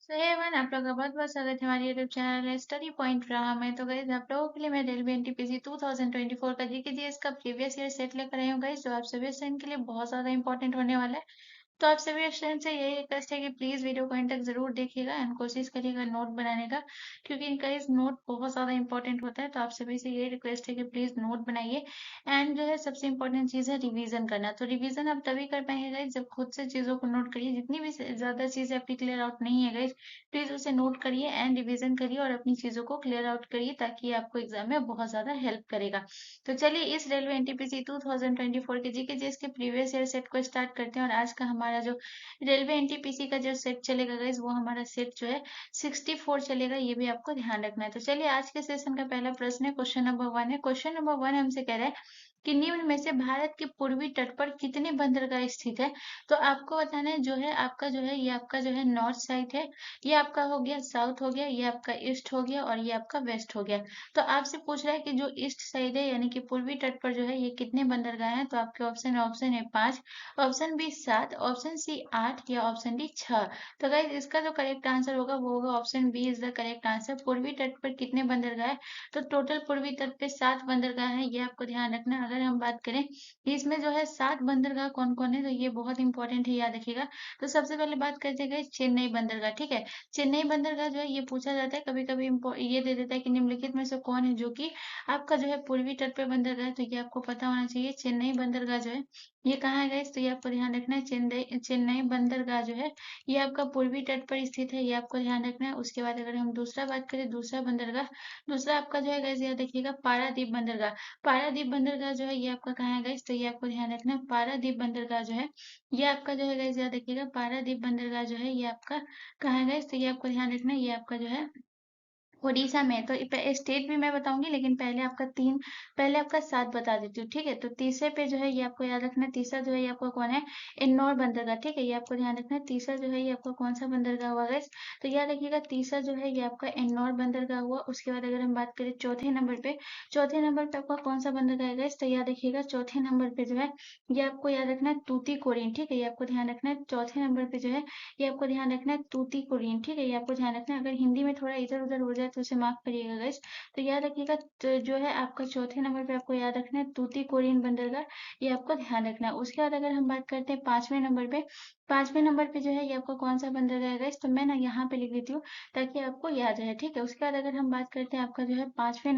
सो hey everyone, आप लोग का बहुत बहुत स्वागत है हमारे यूट्यूब चैनल है स्टडी पॉइंट रहा में। तो गाइस आप लोगों के लिए मैं रेलवे एनटीपीसी 2024 का जीके जीएस का प्रीवियस ईयर सेट लेकर आई हूँ गाइस, जो आप सभी स्टूडेंट के लिए बहुत ज्यादा इंपॉर्टेंट होने वाला है। तो आप सभी स्टूडेंट से यही रिक्वेस्ट है कि प्लीज वीडियो को एंड तक जरूर देखिएगा एंड कोशिश करिएगा नोट बनाने का, क्योंकि इनका इस नोट बहुत ज्यादा इंपॉर्टेंट होता है। तो आप सभी से यही रिक्वेस्ट है कि प्लीज नोट बनाइए। एंड जो है सबसे इंपॉर्टेंट चीज है रिवीजन करना। तो रिवीजन आप तभी कर पाएंगे गाइज जब खुद से चीजों को नोट करिए। जितनी भी ज्यादा चीजें आपकी क्लियर आउट नहीं है गाइज, प्लीज उसे नोट करिए एंड रिवीजन करिए और अपनी चीजों को क्लियर आउट करिए, ताकि ये आपको एग्जाम में बहुत ज्यादा हेल्प करेगा। तो चलिए इस रेलवे एनटीपीसी 2024 के जीके जीएस के प्रीवियस ईयर सेट को स्टार्ट करते हैं। और आज का हमारा जो रेलवे एनटीपीसी का जो सेट चलेगा गाइज, वो हमारा सेट जो है 64 चलेगा। ये भी आपको ध्यान रखना है। तो चलिए आज के सेशन का पहला प्रश्न है, क्वेश्चन नंबर 1 है। क्वेश्चन नंबर 1 हमसे कह रहा है कि निम्न में से भारत के पूर्वी तट पर कितने बंदरगाह स्थित है। तो आपको बताना है जो है आपका जो है ये आपका जो है नॉर्थ साइड है, ये आपका हो गया साउथ हो गया, ये आपका ईस्ट हो गया और ये आपका वेस्ट हो गया। तो आपसे पूछ रहा है कि जो ईस्ट साइड है यानी कि पूर्वी तट पर जो है ये कितने बंदरगाह हैं। तो आपके ऑप्शन है 5, ऑप्शन बी 7, ऑप्शन सी 8 या ऑप्शन डी 6। तो गाइस इसका जो करेक्ट आंसर होगा वो होगा option B is the correct answer. पूर्वी तट पर कितने बंदरगाह है, तो टोटल पूर्वी तट पे 7 बंदरगाह है, ये आपको ध्यान रखना है। अगर हम बात करें कि इसमें जो है 7 बंदरगाह कौन कौन है, तो ये बहुत इंपॉर्टेंट है, याद रखिएगा। तो सबसे पहले बात करते हैं चेन्नई बंदरगाह, ठीक है। चेन्नई बंदरगाह जो है ये पूछा जाता है कभी कभी, ये दे देता है कि निम्नलिखित में से कौन है जो कि आपका जो है पूर्वी तट पे बंदरगाह है। तो ये आपको पता होना चाहिए। चेन्नई बंदरगाह जो है ये कहाँ है गाइस, तो ये आपको ध्यान रखना है। चेन्नई चेन्नई बंदरगाह जो है ये आपका पूर्वी तट पर स्थित है, ये आपको ध्यान रखना है। उसके बाद अगर हम दूसरा बात करें, दूसरा बंदरगाह, दूसरा आपका जो है गाइस याद रखिएगा पारादीप बंदरगाह। पारादीप बंदरगाह जो है ये आपका कहाँ है गाइस, तो ये आपको ध्यान रखना है। पारादीप बंदरगाह जो है ये आपका जो है गाइस याद रखिएगा, पारादीप बंदरगाह जो है ये आपका कहाँ है गाइस, तो ये आपको ध्यान रखना है। ये आपका जो है उड़ीसा में। तो स्टेट भी मैं बताऊंगी, लेकिन पहले आपका 7 बता देती हूँ, ठीक है। तो तीसरे पे जो है ये आपको याद रखना है। तीसरा जो है ये आपका कौन है, इन्नौर बंदरगाह, ठीक है। ये आपको ध्यान रखना है। तीसरा जो है ये आपका कौन सा बंदरगाह हुआ गाइस, तो याद रखिएगा तीसरा जो है ये आपका इन्नौर बंदरगाह हुआ। उसके बाद अगर हम बात करें चौथे नंबर पे आपका कौन सा बंदरगाह है गाइस, तो याद रखिएगा चौथे नंबर पे जो है ये आपको याद रखना है तूतीकोरिन, ठीक है। ये आपको ध्यान रखना है। चौथे नंबर पे जो है ये आपको ध्यान रखना है तूतीकोरिन, ठीक है। ये आपको ध्यान रखना है। अगर हिंदी में थोड़ा इधर उधर हो जाए तो उसे माफ करिएगा गाइस। तो याद रखिएगा तो जो है आपका चौथे नंबर पे आपको याद रखना है तूतीकोरिन बंदरगाह, ये आपको ध्यान रखना है। उसके बाद अगर हम बात करते हैं पांचवें नंबर पे जो है ये आपका कौन सा बंदरगाह है गाइस, तो मैं ना यहाँ पे लिख देती हूँ ताकि आपको याद रहे, ठीक है। उसके बाद अगर हम बात करते हैं आपका जो है पांचवें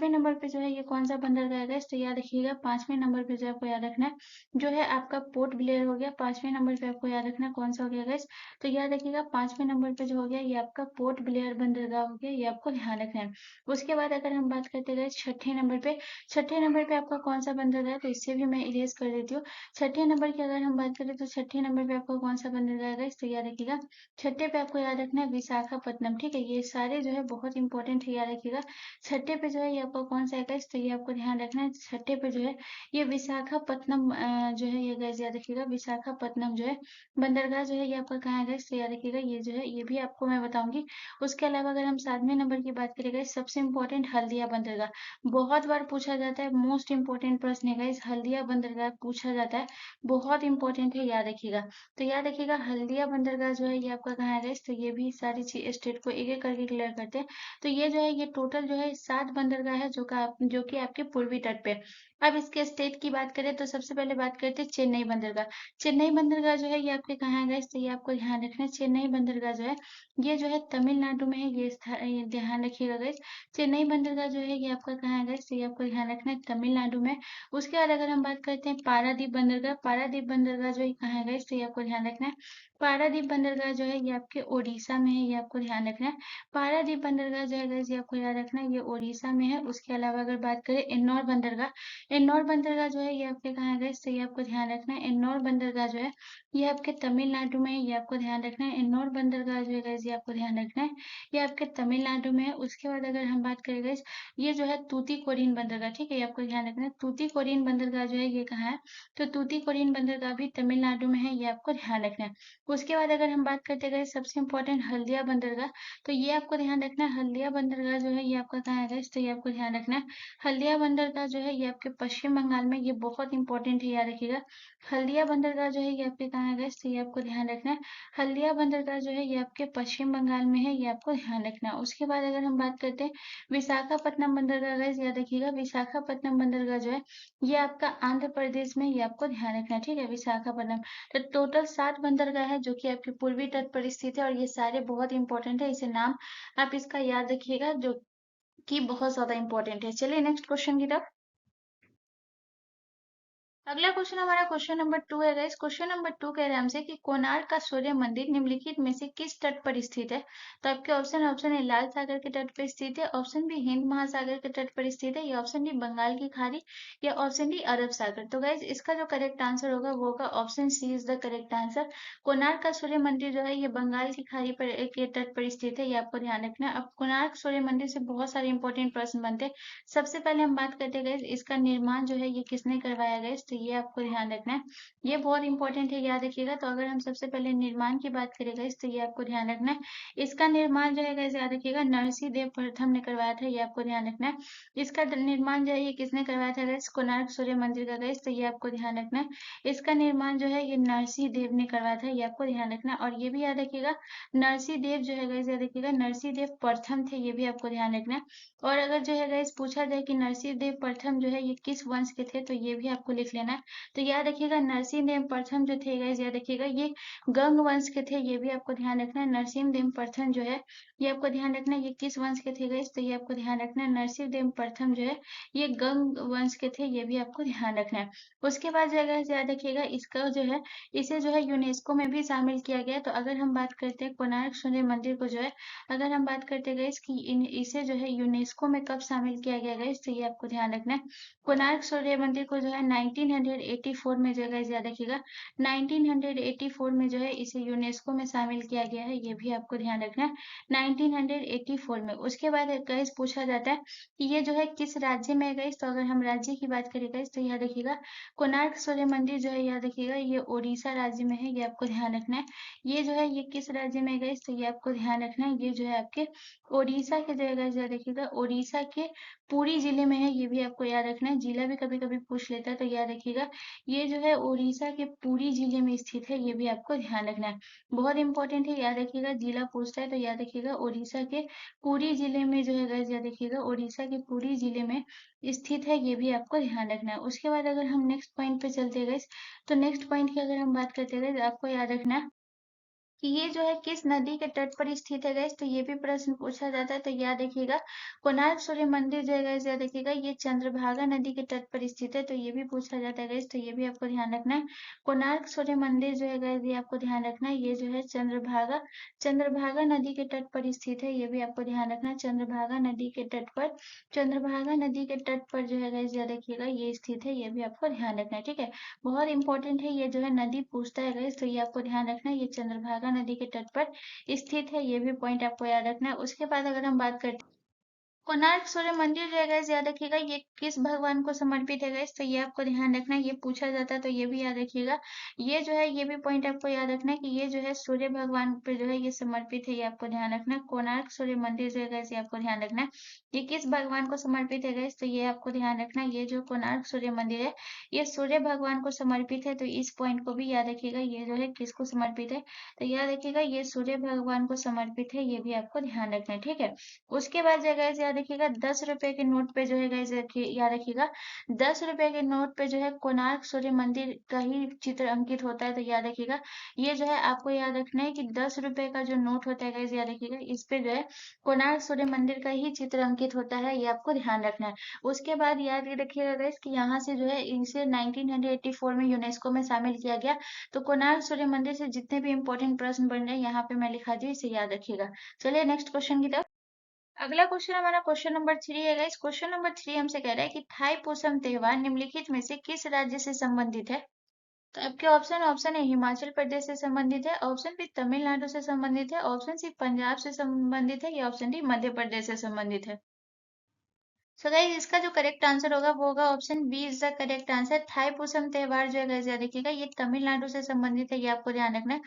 नंबर पे जो है ये कौन सा बंदरगाह है गाइस, तो याद रखिएगा पांचवें नंबर पे जो आपको याद रखना है जो है आपका पोर्ट ब्लेयर हो गया। पांचवें नंबर पे आपको याद रखना है कौन सा हो गया गाइस, तो याद रखिएगा पांचवें नंबर पे जो हो गया ये आपका पोर्ट ब्लेयर बंदरगाह हो गया, ये आपको ध्यान रखना है। उसके बाद अगर हम बात करते गए छठे नंबर पे आपका कौन सा बंदरगाह है, तो इससे भी मैं इरेज कर देती हूँ। छठे नंबर की अगर हम बात करें तो छठे नंबर पे आपका कौन सा बंदरगाह है गाइस, तो याद रखिएगा छठे पे आपको याद रखना है विशाखापट्टनम, ठीक है। ये सारे जो है बहुत इंपॉर्टेंट है, याद रखिएगा। छठे पे जो है ये आपका कौन सा है गाइस, तो ये आपको ध्यान रखना है। छठे पे जो है ये विशाखापट्टनम जो है ये गाइस याद रखिएगा विशाखापट्टनम जो है बंदरगाह जो है ये आपका कहाँ है गाइस, तो याद रखिएगा ये जो है ये भी आपको मैं बताऊंगी। उसके अलावा अगर हम 7वें नंबर की बात करें गाइस, सबसे इम्पोर्टेंट हल्दिया बंदरगाह, बहुत बार पूछा जाता है, मोस्ट इंपोर्टेंट प्रश्न है गाइस, हल्दिया बंदरगाह पूछा जाता है, बहुत इंपॉर्टेंट है, याद रखिएगा। तो याद रखिएगा हल्दिया बंदरगाह जो है ये आपका कहाँ है गाइस, तो ये भी सारी चीज स्टेट को एक एक करके क्लियर करते हैं। तो ये जो है ये टोटल जो है 7 बंदरगाह है जो कि आपके पूर्वी तट पे। अब इसके स्टेट की बात करें तो सबसे पहले बात करते हैं चेन्नई बंदरगाह। चेन्नई बंदरगाह जो है ये आपके कहाँ है गाइस, तो ये आपको ध्यान रखना है। चेन्नई बंदरगाह जो है ये जो है तमिलनाडु में है, ये ध्यान रखिएगा गाइस। चेन्नई बंदरगाह जो है ये आपका कहाँ है गाइस, तो ये आपको ध्यान रखना है तमिलनाडु में। उसके बाद अगर हम बात करते हैं पारादीप बंदरगाह जो है कहाँ है गाइस, तो ये आपको ध्यान रखना है। पारादीप बंदरगाह जो है ये आपके ओडिशा में है, ये आपको ध्यान रखना है। पारादीप बंदरगाह जो है गाइस ये आपको याद रखना है, ये ओडिशा में है। उसके अलावा अगर बात करें इन्नौर बंदरगाह जो है ये आपके कहाँ है गाइस, तो ये आपको ध्यान रखना है। इन्नौर बंदरगाह जो है ये आपके तमिलनाडु में है, ये आपको ध्यान रखना है। इन्नौर बंदरगाह जो है गाइस ये आपको ध्यान रखना है, ये आपके तमिलनाडु में है। उसके बाद अगर हम बात करें गाइस, ये जो है तूतीकोरिन बंदरगाह, ठीक है, ये आपको ध्यान रखना है। तूतीकोरिन बंदरगाह जो है ये कहाँ है, तो तूतीकोरिन बंदरगाह भी तमिलनाडु में है, ये आपको ध्यान रखना है। उसके बाद अगर हम बात करते गए सबसे इंपॉर्टेंट हल्दिया बंदरगाह, तो ये आपको ध्यान रखना है। हल्दिया बंदरगाह जो है ये आपका कहाँ है गाइस, तो ये आपको ध्यान रखना है। हल्दिया बंदरगाह जो है ये आपके पश्चिम बंगाल में, ये बहुत इंपॉर्टेंट है, याद रखिएगा। हल्दिया बंदरगाह जो है ये आपके कहाँ है गाइस, तो ये आपको ध्यान रखना है। हल्दिया बंदरगाह जो है ये आपके पश्चिम बंगाल में है, ये आपको ध्यान रखना है। उसके बाद अगर हम बात करते हैं विशाखापट्टनम बंदरगाह, गाइस याद रखिएगा, विशाखापट्टनम बंदरगाह जो है ये आपका आंध्र प्रदेश में, ये आपको ध्यान रखना है, ठीक है, विशाखापट्टनम। तो टोटल 7 बंदरगाह है जो कि आपके पूर्वी तट पर स्थित है, और ये सारे बहुत इंपॉर्टेंट है, इसे नाम आप इसका याद रखिएगा, जो कि बहुत ज्यादा इंपॉर्टेंट है। चलिए नेक्स्ट क्वेश्चन की तरफ। अगला क्वेश्चन हमारा क्वेश्चन नंबर 2 है गाइस। क्वेश्चन नंबर 2 कह रहे हैं हमसे कि कोणार्क का सूर्य मंदिर निम्नलिखित में से किस तट पर स्थित है। तो आपके ऑप्शन ए लाल सागर के तट पर स्थित है, ऑप्शन बी हिंद महासागर के तट पर स्थित है, या ऑप्शन डी बंगाल की खाड़ी, या ऑप्शन डी अरब सागर। तो गाइस इसका जो करेक्ट आंसर होगा वो होगा option C is the correct answer. कोणार्क का सूर्य मंदिर जो है ये बंगाल की खाड़ी पर के तट पर स्थित है, ये आपको ध्यान रखना है। अब कोणार्क सूर्य मंदिर से बहुत सारे इंपॉर्टेंट प्रश्न बनते हैं। सबसे पहले हम बात करते हैं गाइस इसका निर्माण जो है ये किसने करवाया गाइस, तो ये आपको ध्यान रखना है, ये बहुत इंपॉर्टेंट है, याद रखिएगा। तो अगर हम सबसे पहले निर्माण की बात करें गाइस, तो ये आपको ध्यान रखना है, इसका निर्माण जो है गाइस याद रखिएगा नरसिंह देव प्रथम ने करवाया था, ये आपको ध्यान रखना है। इसका निर्माण जो है ये किसने करवाया था गाइस, कोणार्क सूर्य मंदिर का गाइस, तो ये आपको ध्यान रखना है। इसका निर्माण जो है ये नरसिंह देव ने करवाया था, ये आपको ध्यान रखना है। और ये भी याद रखिएगा नरसिंह देव जो है गाइस याद रखिएगा नरसिंह देव प्रथम थे, ये भी आपको ध्यान रखना है। और अगर जो है गाइस पूछा जाए कि नरसिंह देव प्रथम जो है ये किस वंश के थे, तो ये भी आपको लिख लेना है। तो याद रखिएगा नरसिंह देव प्रथम जो थे गाइस याद रखिएगा ये गंग वंश के थे, ये भी आपको ध्यान रखना है। नरसिंह देव प्रथम जो है ये आपको ध्यान रखना है, ये किस वंश के थे गाइस, तो ये आपको ध्यान रखना है नरसिंह देव प्रथम जो है ये गंग वंश के थे, ये भी आपको ध्यान रखना है। उसके बाद जो है गाइस याद रखिएगा इसका जो है इसे जो है यूनेस्को में भी शामिल किया गया। तो अगर हम बात करते हैं कोणार्क सूर्य मंदिर को जो है, अगर हम बात करते गए कि इसे जो है यूनेस्को में कब शामिल किया गया गया, तो ये आपको ध्यान रखना है। कोणार्क सूर्य मंदिर को जो है 1984 में जो है याद रखिएगा 1984 में जो है इसे यूनेस्को में शामिल किया गया है, ये भी आपको ध्यान रखना है 1984 में। उसके बाद गैस पूछा जाता है कि ये जो है किस राज्य में है गैस, तो अगर हम राज्य की बात करें गैस तो याद रखिएगा कोणार्क सूर्य मंदिर जो है याद रखिएगा ये उड़ीसा राज्य में है, ये आपको ध्यान रखना है। ये जो है ये किस राज्य में गए, तो ये आपको ध्यान रखना है, ये जो है आपके ओडिशा के जगह जो देखिएगा ओडिशा के पुरी जिले में है, ये भी आपको याद रखना है। जिला भी कभी कभी पूछ लेता है, तो याद रखिएगा ये जो है ओडिशा के पुरी जिले में स्थित है, ये भी आपको ध्यान रखना है। बहुत इंपॉर्टेंट है, याद रखिएगा जिला पूछता है तो याद रखिएगा ओडिशा के पुरी जिले में जो है guys, याद रखिएगा ओडिशा के पुरी जिले में स्थित है, ये भी आपको ध्यान रखना है। उसके बाद अगर हम नेक्स्ट पॉइंट पे चलते हैं guys, तो नेक्स्ट पॉइंट की अगर हम बात करते हैं guys, आपको याद रखना है कि ये जो है किस नदी के तट पर स्थित है गैस, तो ये भी प्रश्न पूछा जाता है। तो याद रखिएगा कोणार्क सूर्य मंदिर जो है गैस याद रखिएगा ये चंद्रभागा नदी के तट पर स्थित है, तो ये भी पूछा जाता है गैस, तो ये भी आपको ध्यान रखना है। कोणार्क सूर्य मंदिर जो है गैस ये आपको ध्यान रखना है, ये जो है चंद्रभागा चंद्रभागा नदी के तट पर स्थित है, ये भी आपको ध्यान रखना है। चंद्रभागा नदी के तट पर चंद्रभागा नदी के तट पर जो है गैस याद रखिएगा ये स्थित है, ये भी आपको ध्यान रखना है, ठीक है। बहुत इंपॉर्टेंट है, ये जो है नदी पूछता है गाइस, तो ये आपको ध्यान रखना है, ये चंद्रभागा नदी के तट पर स्थित है, ये भी पॉइंट आपको याद रखना है। उसके बाद अगर हम बात करते हैं कोणार्क सूर्य मंदिर जो है गाइस याद रखिएगा ये किस भगवान को समर्पित है गाइस, तो ये आपको ध्यान रखना है, ये पूछा जाता है तो ये भी याद रखिएगा। ये जो है ये भी पॉइंट आपको याद रखना है कि ये जो है सूर्य भगवान पे जो है ये समर्पित है, ये आपको ध्यान रखना है। कोणार्क सूर्य मंदिर जो है गाइस ये आपको ध्यान रखना है, ये किस भगवान को समर्पित है गाइस, तो ये आपको ध्यान रखना है। ये जो कोणार्क सूर्य मंदिर है ये सूर्य भगवान को समर्पित है, तो इस पॉइंट को भी याद रखिएगा, ये जो है किसको समर्पित है, तो याद रखिएगा ये सूर्य भगवान को समर्पित है, ये भी आपको ध्यान रखना है, ठीक है। उसके बाद जो है गाइस याद रखिएगा 10 रुपए के नोट पे जो है गाइस याद रखिएगा 10 रुपए के नोट पे जो है कोणार्क सूर्य मंदिर का ही चित्र अंकित होता है, तो याद रखिएगा ये जो है आपको याद रखना है कि 10 रुपए का जो नोट होता है गाइस याद रखिएगा इस पे जो है कोणार्क सूर्य मंदिर का ही चित्र अंकित होता है, ये आपको ध्यान रखना है। उसके बाद याद ये रखिएगा गाइस कि यहाँ से जो है इसे 1984 में यूनेस्को में शामिल किया गया। तो कोणार्क सूर्य मंदिर से जितने भी इंपॉर्टेंट प्रश्न बन रहे हैं यहाँ पे मैं लिखा दी, इसे याद रखिएगा। चलिए नेक्स्ट क्वेश्चन की तरफ। अगला क्वेश्चन हमारा क्वेश्चन नंबर 3 है गाइस। क्वेश्चन नंबर 3 हमसे कह रहा है कि थाई पूसम त्योहार निम्नलिखित में से किस राज्य से संबंधित है। तो आपके ऑप्शन ए हिमाचल प्रदेश से संबंधित है, ऑप्शन बी तमिलनाडु से संबंधित है, ऑप्शन सी पंजाब से संबंधित है, या ऑप्शन डी मध्य प्रदेश से संबंधित है। सो गाइस इसका जो करेक्ट आंसर होगा वो होगा option B is the correct answer. Thaipusam त्योहार जो है गाइस याद रखिएगा ये तमिलनाडु से संबंधित है, ये आपको ध्यान रखना है।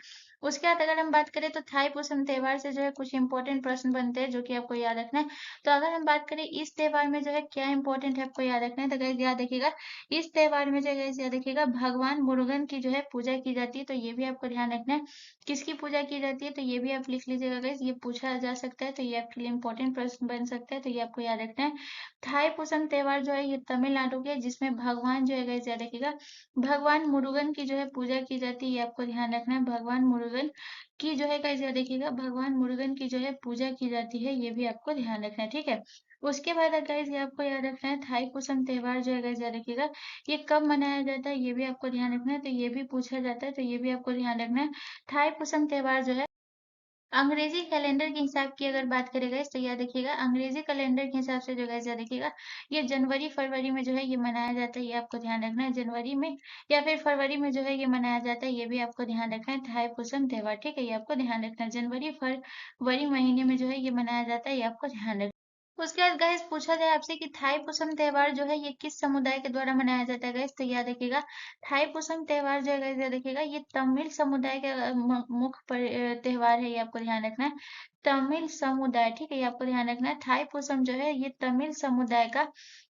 उसके बाद अगर हम बात करें तो थाईपुसम त्योहार से जो है कुछ इंपॉर्टेंट प्रश्न बनते हैं जो कि आपको याद रखना है। तो अगर हम बात करें इस त्योहार में जो है क्या इंपॉर्टेंट है आपको याद रखना है, तो गाइस याद रखिएगा इस त्योहार में जो है गाइस याद रखिएगा भगवान मुरुगन की जो है पूजा की जाती है, तो ये भी आपको ध्यान रखना है। किसकी पूजा की जाती है तो ये भी आप लिख लीजिएगा गाइस, ये पूछा जा सकता है तो ये आपके लिए इंपॉर्टेंट प्रश्न बन सकता है, तो ये आपको याद रखना है। थाईपुसम त्योहार जो है ये तमिलनाडु के, जिसमें भगवान जो है गाइस याद रखिएगा भगवान मुरुगन की जो है पूजा की जाती है, ये आपको ध्यान रखना है। भगवान मुरुगन की जो है गाइस याद देखिएगा भगवान मुरुगन की जो है पूजा की जाती है, ये भी आपको ध्यान रखना है, ठीक है। उसके बाद गाइस ये आपको याद रखना है थाईपुसम त्योहार जो है गाइस याद रखिएगा ये कब मनाया जाता है, ये भी आपको ध्यान रखना है, तो ये भी पूछा जाता है, तो ये भी आपको ध्यान रखना है। थाईपुसम त्योहार जो है अंग्रेजी कैलेंडर के हिसाब की अगर बात करें गाइस तो याद रखिएगा अंग्रेजी कैलेंडर के हिसाब से जो गाइस याद रखिएगा ये जनवरी फरवरी में जो है ये मनाया जाता है, ये आपको ध्यान रखना है। जनवरी में या फिर फरवरी में जो है ये मनाया जाता है, ये भी आपको ध्यान रखना है। थाईपुसम त्योहार, ठीक है, ये आपको ध्यान रखना है। जनवरी फरवरी महीने में जो है ये मनाया जाता है, ये आपको ध्यान रखना है। उसके बाद गाइस पूछा जाए आपसे कि थाईपुसम त्योहार जो है ये किस समुदाय के द्वारा मनाया जाता है गाइस, तो याद रखिएगा थाईपुसम त्योहार जो है गाइस याद रखिएगा ये तमिल समुदाय का मुख्य त्योहार है, ये आपको ध्यान रखना है। तमिल समुदाय, ठीक है, ये आपको ध्यान रखना है। थाईपुसम जो है ये तमिल समुदाय का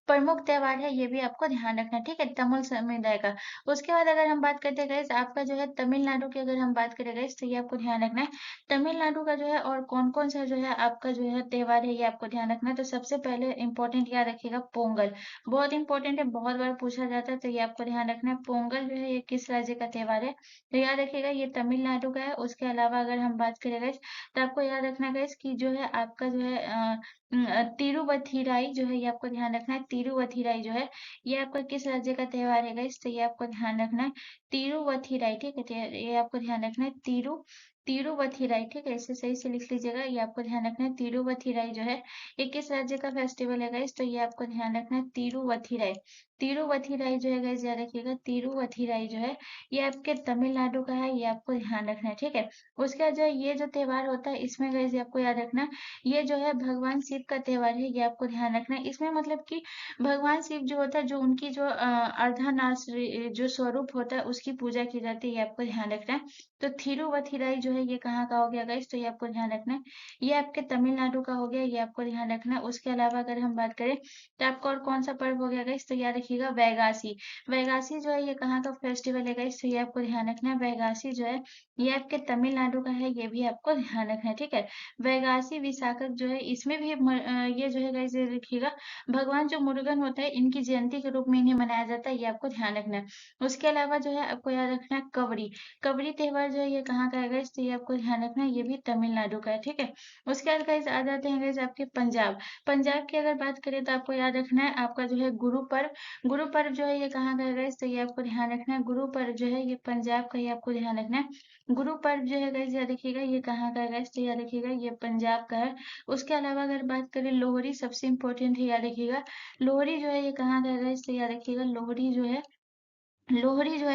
प्रमुख त्योहार है, ये भी आपको ध्यान रखना है, ठीक है, तमिल समुदाय का। उसके बाद अगर हम बात करते हैं गाइस आपका जो है तमिलनाडु की अगर हम बात करें गाइस तो ये आपको ध्यान रखना है। तमिलनाडु का जो है और कौन-कौन सा जो है आपका जो है त्योहार है ये आपको ध्यान रखना है। तो सबसे पहले इम्पोर्टेंट याद रखिएगा पोंगल, बहुत इंपॉर्टेंट है, बहुत बार पूछा जाता है, तो ये आपको ध्यान रखना है। पोंगल जो है ये किस राज्य का त्योहार है, तो याद रखिएगा ये तमिलनाडु का है। उसके अलावा अगर हम बात करें गाइस तो आपको याद रखना गाइस कि जो है आपका जो है तिरुवथिराई जो है ये आपको ध्यान रखना है। तिरुवथिराई जो है ये आपका किस राज्य का त्योहार है गाइस, तो ये आपको ध्यान रखना है। तिरुवथिराई, ठीक है, तो ये आपको ध्यान रखना है। तिरुवथिराई, ठीक है, इसे सही से लिख लीजिएगा, ये आपको ध्यान रखना है। तिरुवथिराई जो है ये किस राज्य का फेस्टिवल है गाइस, तो ये आपको ध्यान रखना है। तिरुवथिराई, तिरुवथिराई जो है गाइस याद रखिएगा तिरुवथिराई जो है ये आपके तमिलनाडु का है, ये आपको ध्यान रखना है, ठीक है। उसके बाद जो है ये जो त्योहार होता है इसमें गाइस ये आपको याद रखना ये जो है भगवान शिव का त्योहार है, ये आपको ध्यान रखना है। इसमें मतलब कि भगवान शिव जो होता है जो उनकी जो अर्धनारीश्वर जो स्वरूप होता है उसकी पूजा की जाती है, ये आपको ध्यान रखना है। तो थिरुवथिराई जो है ये कहाँ का हो गया गाइस, तो ये आपको ध्यान रखना है। ये आपके तमिलनाडु का हो गया, ये आपको ध्यान रखना है। उसके अलावा अगर हम बात करें तो आपका और कौन सा पर्व हो गया गाइस, तो याद रखिएगा वैगासी। वैगासी जो है ये कहाँ का फेस्टिवल है गाइस, तो ये आपको ध्यान रखना है। वैगासी जो है ये आपके तमिलनाडु का है, ये भी आपको ध्यान रखना है, ठीक है। वैगासी विशाखक जो है इसमें भी ये जो है गाइस ये देखिएगा भगवान जो मुरुगन होता है इनकी जयंती के रूप में इन्हें मनाया जाता है, ये आपको ध्यान रखना है। उसके अलावा जो है आपको याद रखना है कवरी। कवरी त्योहार जो है ये कहाँ का है गाइस, तो ये आपको ध्यान रखना है, ये भी तमिलनाडु का है, ठीक है। उसके बाद गाइस आ जाते हैं गाइस आपके पंजाब। पंजाब की अगर बात करें तो आपको याद रखना है आपका जो है गुरु पर्व। गुरु पर्व जो है ये कहाँ का है गाइस, तो ये आपको ध्यान रखना है। गुरु पर्व जो है ये पंजाब का, ये आपको ध्यान रखना है। गुरु पर्व जो है गाइस याद रखिएगा ये कहाँ का है गाइस, तो याद रखिएगा ये पंजाब का है। उसके अलावा अगर बात करें लोहड़ी, सबसे इम्पोर्टेंट है, याद रखिएगा लोहड़ी जो है ये कहाँ का है गाइस, तो याद रखिएगा लोहड़ी जो है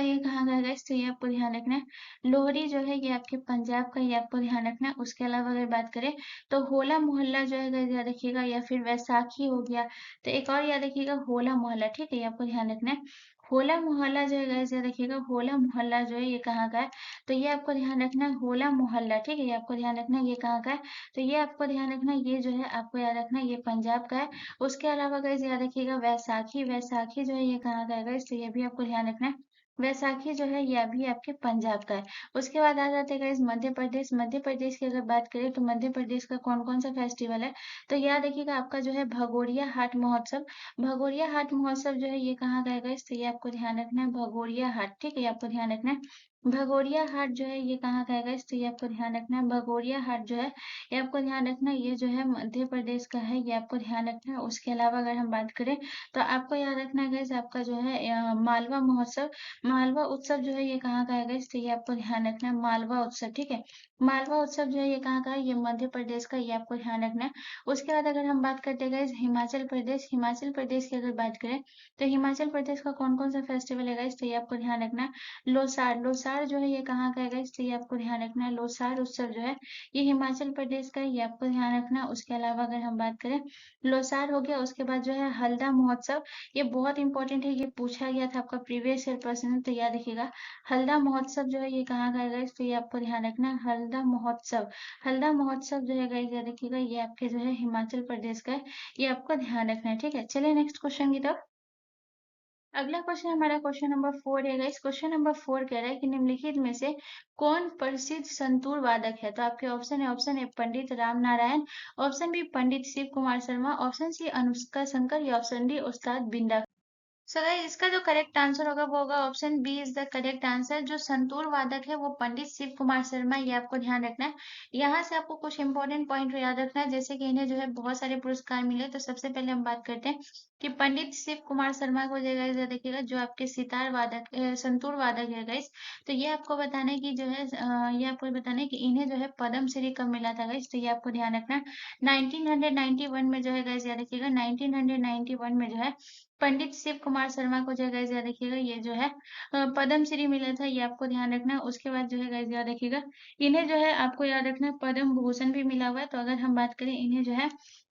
ये कहाँ का है गाइस, तो ये आपको ध्यान रखना है। लोहड़ी जो है ये आपके पंजाब का, ये आपको ध्यान रखना है। उसके अलावा अगर बात करें तो होला मोहल्ला जो है गाइस याद रखिएगा, या फिर वैसाखी हो गया। तो एक और याद रखिएगा होला मोहल्ला, ठीक है, ये आपको ध्यान रखना है। होला मोहल्ला जो है गाइस याद रखिएगा होला मोहल्ला जो है ये कहाँ का है, तो ये आपको ध्यान रखना है। होला मोहल्ला, ठीक है, ये आपको ध्यान रखना है, ये कहाँ का है, तो ये आपको ध्यान रखना है, ये जो है आपको याद रखना है ये पंजाब का है। उसके अलावा गाइस याद रखिएगा वैसाखी। वैसाखी जो है ये कहाँ का है गाइस, तो ये भी आपको ध्यान रखना है। वैसाखी जो है ये भी आपके पंजाब का है। उसके बाद आ जाते हैं गाइस मध्य प्रदेश। मध्य प्रदेश की अगर बात करें तो मध्य प्रदेश का कौन-कौन सा फेस्टिवल है, तो याद रखिएगा आपका जो है भगोरिया हाट महोत्सव। भगोरिया हाट महोत्सव जो है ये कहाँ का है गाइस, तो ये आपको ध्यान रखना है भगोरिया हाट, ठीक है, ये आपको ध्यान रखना है। भगोरिया हाट जो है ये कहाँ का है गाइस, तो ये आपको ध्यान रखना है। भगोरिया हाट जो है ये आपको ध्यान रखना है, ये जो है मध्य प्रदेश का है, ये आपको ध्यान रखना है। उसके अलावा अगर हम बात करें तो आपको याद रखना है गाइस आपका जो है मालवा महोत्सव। मालवा उत्सव जो है ये कहाँ का है गाइस, तो ये आपको ध्यान रखना है मालवा उत्सव, ठीक है। मालवा उत्सव जो है ये कहाँ का है? ये मध्य प्रदेश का, ये आपको ध्यान रखना है। उसके बाद अगर हम बात करते हैं गाइस हिमाचल प्रदेश की अगर बात करें तो हिमाचल प्रदेश का कौन-कौन सा फेस्टिवल है गाइस? तो ये आपको ध्यान रखना है। लोसार जो है ये कहाँ का है गाइस? तो ये आपको ध्यान रखना है। लोसार उत्सव जो है ये हिमाचल प्रदेश का है, ये आपको ध्यान रखना है। उसके अलावा अगर हम बात करें लोसार हो गया, उसके बाद जो है हल्दा महोत्सव, ये बहुत इंपॉर्टेंट है, ये पूछा गया था आपका प्रीवियस ईयर प्रश्न, तो याद रखिएगा। हल्दा महोत्सव जो है ये कहाँ का है गाइस? तो ये आपको ध्यान रखना है। हल्दा महोत्सव जो है गाइस याद रखिएगा, ये आपके जो है हिमाचल प्रदेश का है, ये आपको ध्यान रखना है। ठीक है, चलिए नेक्स्ट क्वेश्चन की तरफ। अगला क्वेश्चन हमारा क्वेश्चन नंबर 4 है गाइस। क्वेश्चन नंबर 4 कह रहा है कि निम्नलिखित में से कौन प्रसिद्ध संतूर वादक है? तो आपके ऑप्शन है, option A Pandit Ram Narayan, option B Pandit Shiv Kumar Sharma, option C Anushka Shankar, या ऑप्शन डी उस्ताद बिंदा। सो गाइस इसका जो करेक्ट आंसर होगा वो होगा option B is the correct answer. जो संतूर वादक है वो पंडित शिव कुमार शर्मा, ये आपको ध्यान रखना है। यहाँ से आपको कुछ इंपॉर्टेंट पॉइंट याद रखना है, जैसे कि इन्हें जो है बहुत सारे पुरस्कार मिले। तो सबसे पहले हम बात करते हैं कि पंडित शिव कुमार शर्मा को जो गाइस देखिएगा, जो आपके सितार वादक संतूर वादक है गाइस, तो ये आपको बताना है कि जो है ये आपको बताना है कि इन्हें जो है पद्म श्री कब मिला था गाइस, तो ये आपको ध्यान रखना है। 1991 में जो है गाइस याद रखिएगा, 1991 में जो है पंडित शिव कुमार शर्मा को जो है गाइस याद रखिएगा, ये जो है पद्म श्री मिला था, ये आपको ध्यान रखना है। उसके बाद जो है गाइस याद रखिएगा, इन्हें जो है आपको याद रखना है पद्म भूषण भी मिला हुआ है। तो अगर हम बात करें इन्हें जो है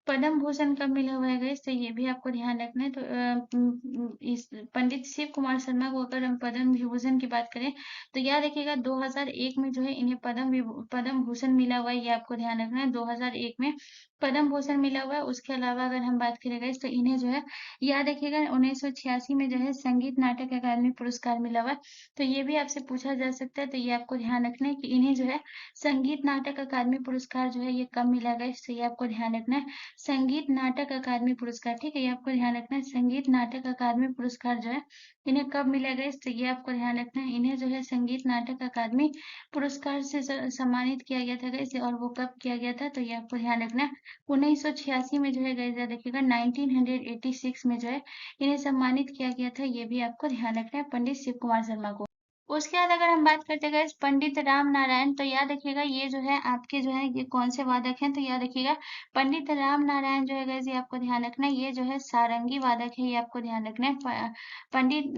पद्म भूषण कब मिला हुआ है गाइस, तो ये भी आपको ध्यान रखना है। तो इस पंडित शिव कुमार शर्मा को अगर हम पद्म विभूषण की बात करें तो याद रखिएगा 2001 में जो है इन्हें पद्म भूषण मिला हुआ है, ये आपको ध्यान रखना है। 2001 में पद्म भूषण मिला हुआ है। उसके अलावा अगर हम बात करें गाइस तो इन्हें जो है याद रखिएगा 1986 में जो है संगीत नाटक अकादमी पुरस्कार मिला हुआ है। तो ये भी आपसे पूछा जा सकता है, तो ये आपको ध्यान रखना है कि इन्हें जो है संगीत नाटक अकादमी पुरस्कार जो है ये कब मिला गया, इससे ये आपको ध्यान रखना है। संगीत नाटक अकादमी पुरस्कार, ठीक है, ये आपको ध्यान रखना है। संगीत नाटक अकादमी पुरस्कार जो है इन्हें कब मिला गया, इससे ये आपको ध्यान रखना है। इन्हें जो है संगीत नाटक अकादमी पुरस्कार से सम्मानित किया गया था गाइस, और वो कब किया गया था, तो ये आपको ध्यान रखना है। 1986 में जो है गाइस याद रखिएगा, 1986 में जो है इन्हें सम्मानित किया गया था, ये भी आपको ध्यान रखना है पंडित शिव कुमार शर्मा को। उसके बाद अगर हम बात करते हैं पंडित राम नारायण, तो याद रखिएगा ये जो है आपके जो है ये कौन से वादक हैं, तो याद रखिएगा पंडित राम नारायण जो है गाइस ये आपको ध्यान रखना है, ये जो है सारंगी वादक है, ये आपको ध्यान रखना है। पंडित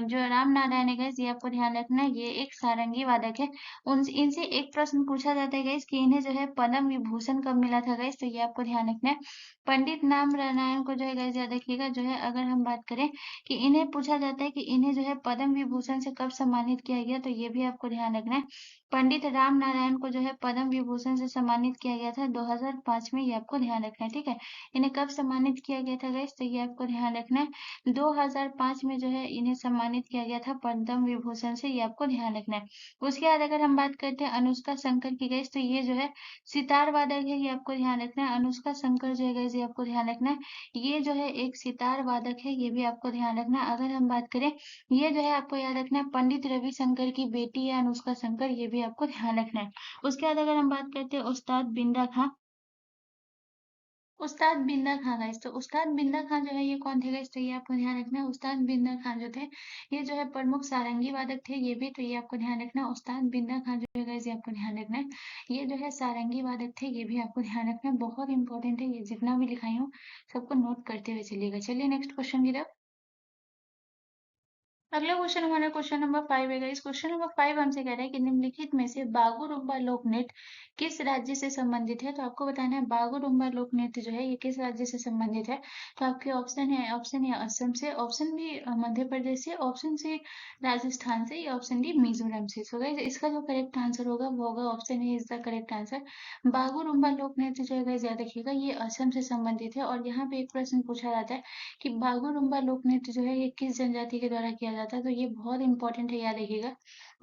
जो राम नारायण है गाइस ये आपको ध्यान रखना है, ये एक सारंगी वादक है। उन इनसे एक प्रश्न पूछा जाता है गाइस कि इन्हें जो है पद्म विभूषण कब मिला था गाइस, तो ये आपको ध्यान रखना है। पंडित राम नारायण को जो है गाइस याद रखिएगा, जो है अगर हम बात करें कि इन्हें पूछा जाता है कि इन्हें जो है पद्म विभूषण से कब सम्मानित किया गया, तो ये भी आपको ध्यान रखना है। पंडित राम नारायण को जो है पद्म विभूषण से सम्मानित किया गया था 2005 में, ये आपको ध्यान रखना है। ठीक है, इन्हें कब सम्मानित किया गया था गाइस, तो ये आपको ध्यान रखना है। 2005 में जो है इन्हें सम्मानित किया गया था पद्म विभूषण से, ये आपको ध्यान रखना है। उसके बाद अगर हम बात करते हैं अनुष्का शंकर की गाइस, तो ये जो है सितार वादक है, ये आपको ध्यान रखना है। अनुष्का शंकर जो है गाइस ये आपको ध्यान रखना है, ये जो है एक सितार वादक है, ये भी आपको ध्यान रखना है। अगर हम बात करें ये जो है आपको याद रखना है पंडित रविशंकर की बेटी है अनुष्का शंकर, ये भी आपको ध्यान रखना है। उसके बाद अगर हम बात करते हैं उस्ताद बिंदा खां गाइस, तो उस्ताद बिंदा खां जो है ये कौन थे गाइस, तो ये आपको ध्यान रखना है। उस्ताद बिंदा खां जो थे ये जो है प्रमुख सारंगी वादक थे, ये भी, तो ये आपको ध्यान रखना है। उस्ताद बिंदा खां जो है गाइस ये आपको ध्यान रखना है, ये जो है सारंगी वादक थे, ये भी आपको ध्यान रखना है। बहुत इंपॉर्टेंट है, ये जितना भी लिखाई हूँ सबको नोट करते हुए चलिएगा। चलिए नेक्स्ट क्वेश्चन की तरफ। अगला क्वेश्चन हमारा क्वेश्चन नंबर 5 है गाइस। क्वेश्चन नंबर 5 हमसे कह रहा है कि निम्नलिखित में से बागुरुम्बा लोक नृत्य किस राज्य से संबंधित है, तो आपको बताना है बागुरुम्बा लोक नृत्य जो है ये किस राज्य से संबंधित है। तो आपके ऑप्शन ए असम से, ऑप्शन बी मध्य प्रदेश से, ऑप्शन सी राजस्थान से, या ऑप्शन डी मिजोरम से। सो गाइस इसका जो करेक्ट आंसर होगा वो होगा option A is the correct answer. Bagurumba लोक नृत्य जो है गाइस याद रखिएगा ये असम से संबंधित है। और यहाँ पे एक प्रश्न पूछा जाता है कि बागुरुम्बा लोक नृत्य जो है ये किस जनजाति के द्वारा किया जाता है, तो ये बहुत इंपॉर्टेंट है, याद रखिएगा।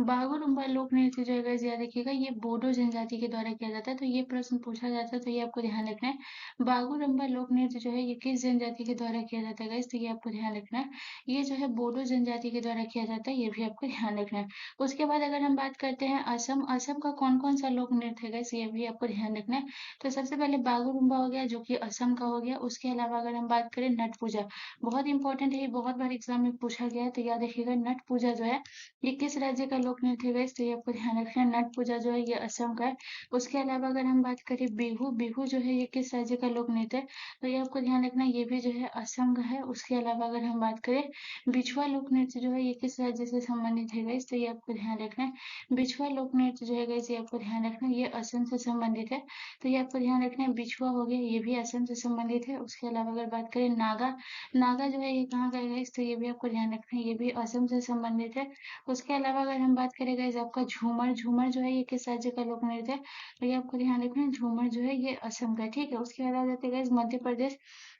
बागुरुम्बा लोक नृत्य जो है गाइस याद रखिएगा ये बोडो जनजाति के द्वारा किया जाता है, तो ये प्रश्न पूछा जाता है, तो ये आपको ध्यान रखना है। बागुरुम्बा लोक नृत्य जो है ये किस जनजाति के द्वारा किया जाता है गाइस, तो ये आपको ध्यान रखना है। ये जो है बोडो जनजाति के द्वारा किया जाता है, ये भी आपको ध्यान रखना है। उसके बाद अगर हम बात करते हैं असम, असम का कौन कौन सा लोक नृत्य है गाइस, ये भी आपको ध्यान रखना है। तो सबसे पहले बागुरुम्बा हो गया जो कि असम का हो गया। उसके अलावा अगर हम बात करें नट पूजा, बहुत इंपॉर्टेंट है, ये बहुत बार एग्जाम में पूछा गया है, तो याद रखिएगा नट पूजा जो है ये किस राज्य का लोक नृत्य है गाइस, तो ये आपको ध्यान रखना है। नट पूजा जो है ये असम का है। उसके अलावा अगर हम बात करें बिहू, बिहू जो है ये किस राज्य का लोक नृत्य है, तो ये आपको ध्यान रखना है, ये भी जो है असम का है। उसके अलावा अगर हम बात करें बिछुआ लोक नृत्य जो है ये किस राज्य से संबंधित है गाइस, तो ये आपको ध्यान रखना है। बिछुआ लोक नृत्य जो है गाइस ये आपको ध्यान रखना है, ये असम से संबंधित है। तो ये आपको ध्यान रखना है, बिछुआ हो गया, ये भी असम से संबंधित है। उसके अलावा अगर बात करें नागा, नागा जो है ये कहाँ का है गाइस, तो ये भी आपको ध्यान रखना है, ये भी असम से संबंधित है। उसके अलावा अगर हम बात करें गाइस आपका झूमर, झूमर जो है ये किस राज्य का लोक नृत्य है, तो ये आपको ध्यान रखना है, झूमर जो है ये असम का है। ठीक है, उसके बाद आ जाते हैं गाइस मध्य प्रदेश।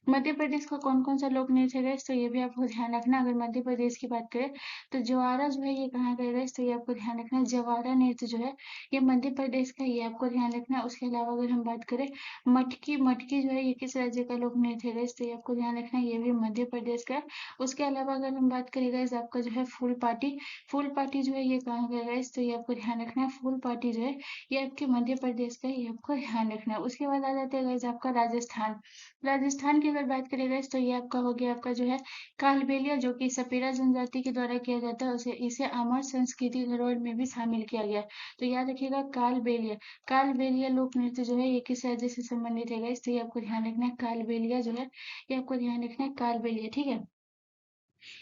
मध्य प्रदेश का कौन कौन सा लोक नृत्य है गाइस, तो ये भी आपको ध्यान रखना। अगर मध्य प्रदेश की बात करें तो जवारा जो है ये कहाँ का है गाइस, तो ये आपको ध्यान रखना है, जवारा नृत्य जो है ये मध्य प्रदेश का, ये आपको ध्यान रखना है। उसके अलावा अगर हम बात करें मटकी, मटकी जो है ये किस राज्य का लोक नृत्य है गाइस, तो ये आपको ध्यान रखना है, ये भी मध्य प्रदेश का है। उसके अलावा अगर हम बात करें गाइस आपका जो है फूल पार्टी, फूल पार्टी जो है ये कहाँ का है गाइस, तो ये आपको ध्यान रखना है, फूल पार्टी जो है ये आपके मध्य प्रदेश का है, ये आपको ध्यान रखना है। उसके बाद आ जाते हैं गाइस आपका राजस्थान। राजस्थान की अगर बात करें गाइस तो ये आपका हो गया आपका जो है कालबेलिया, जो कि सपेरा जनजाति के द्वारा किया जाता है, उसे इसे अमर संस्कृति धरोहर में भी शामिल किया गया है। तो याद रखिएगा कालबेलिया, कालबेलिया लोक नृत्य जो है ये किस राज्य से संबंधित है गाइस, तो ये आपको ध्यान रखना है, कालबेलिया जो है ये आपको ध्यान रखना है, कालबेलिया। ठीक है,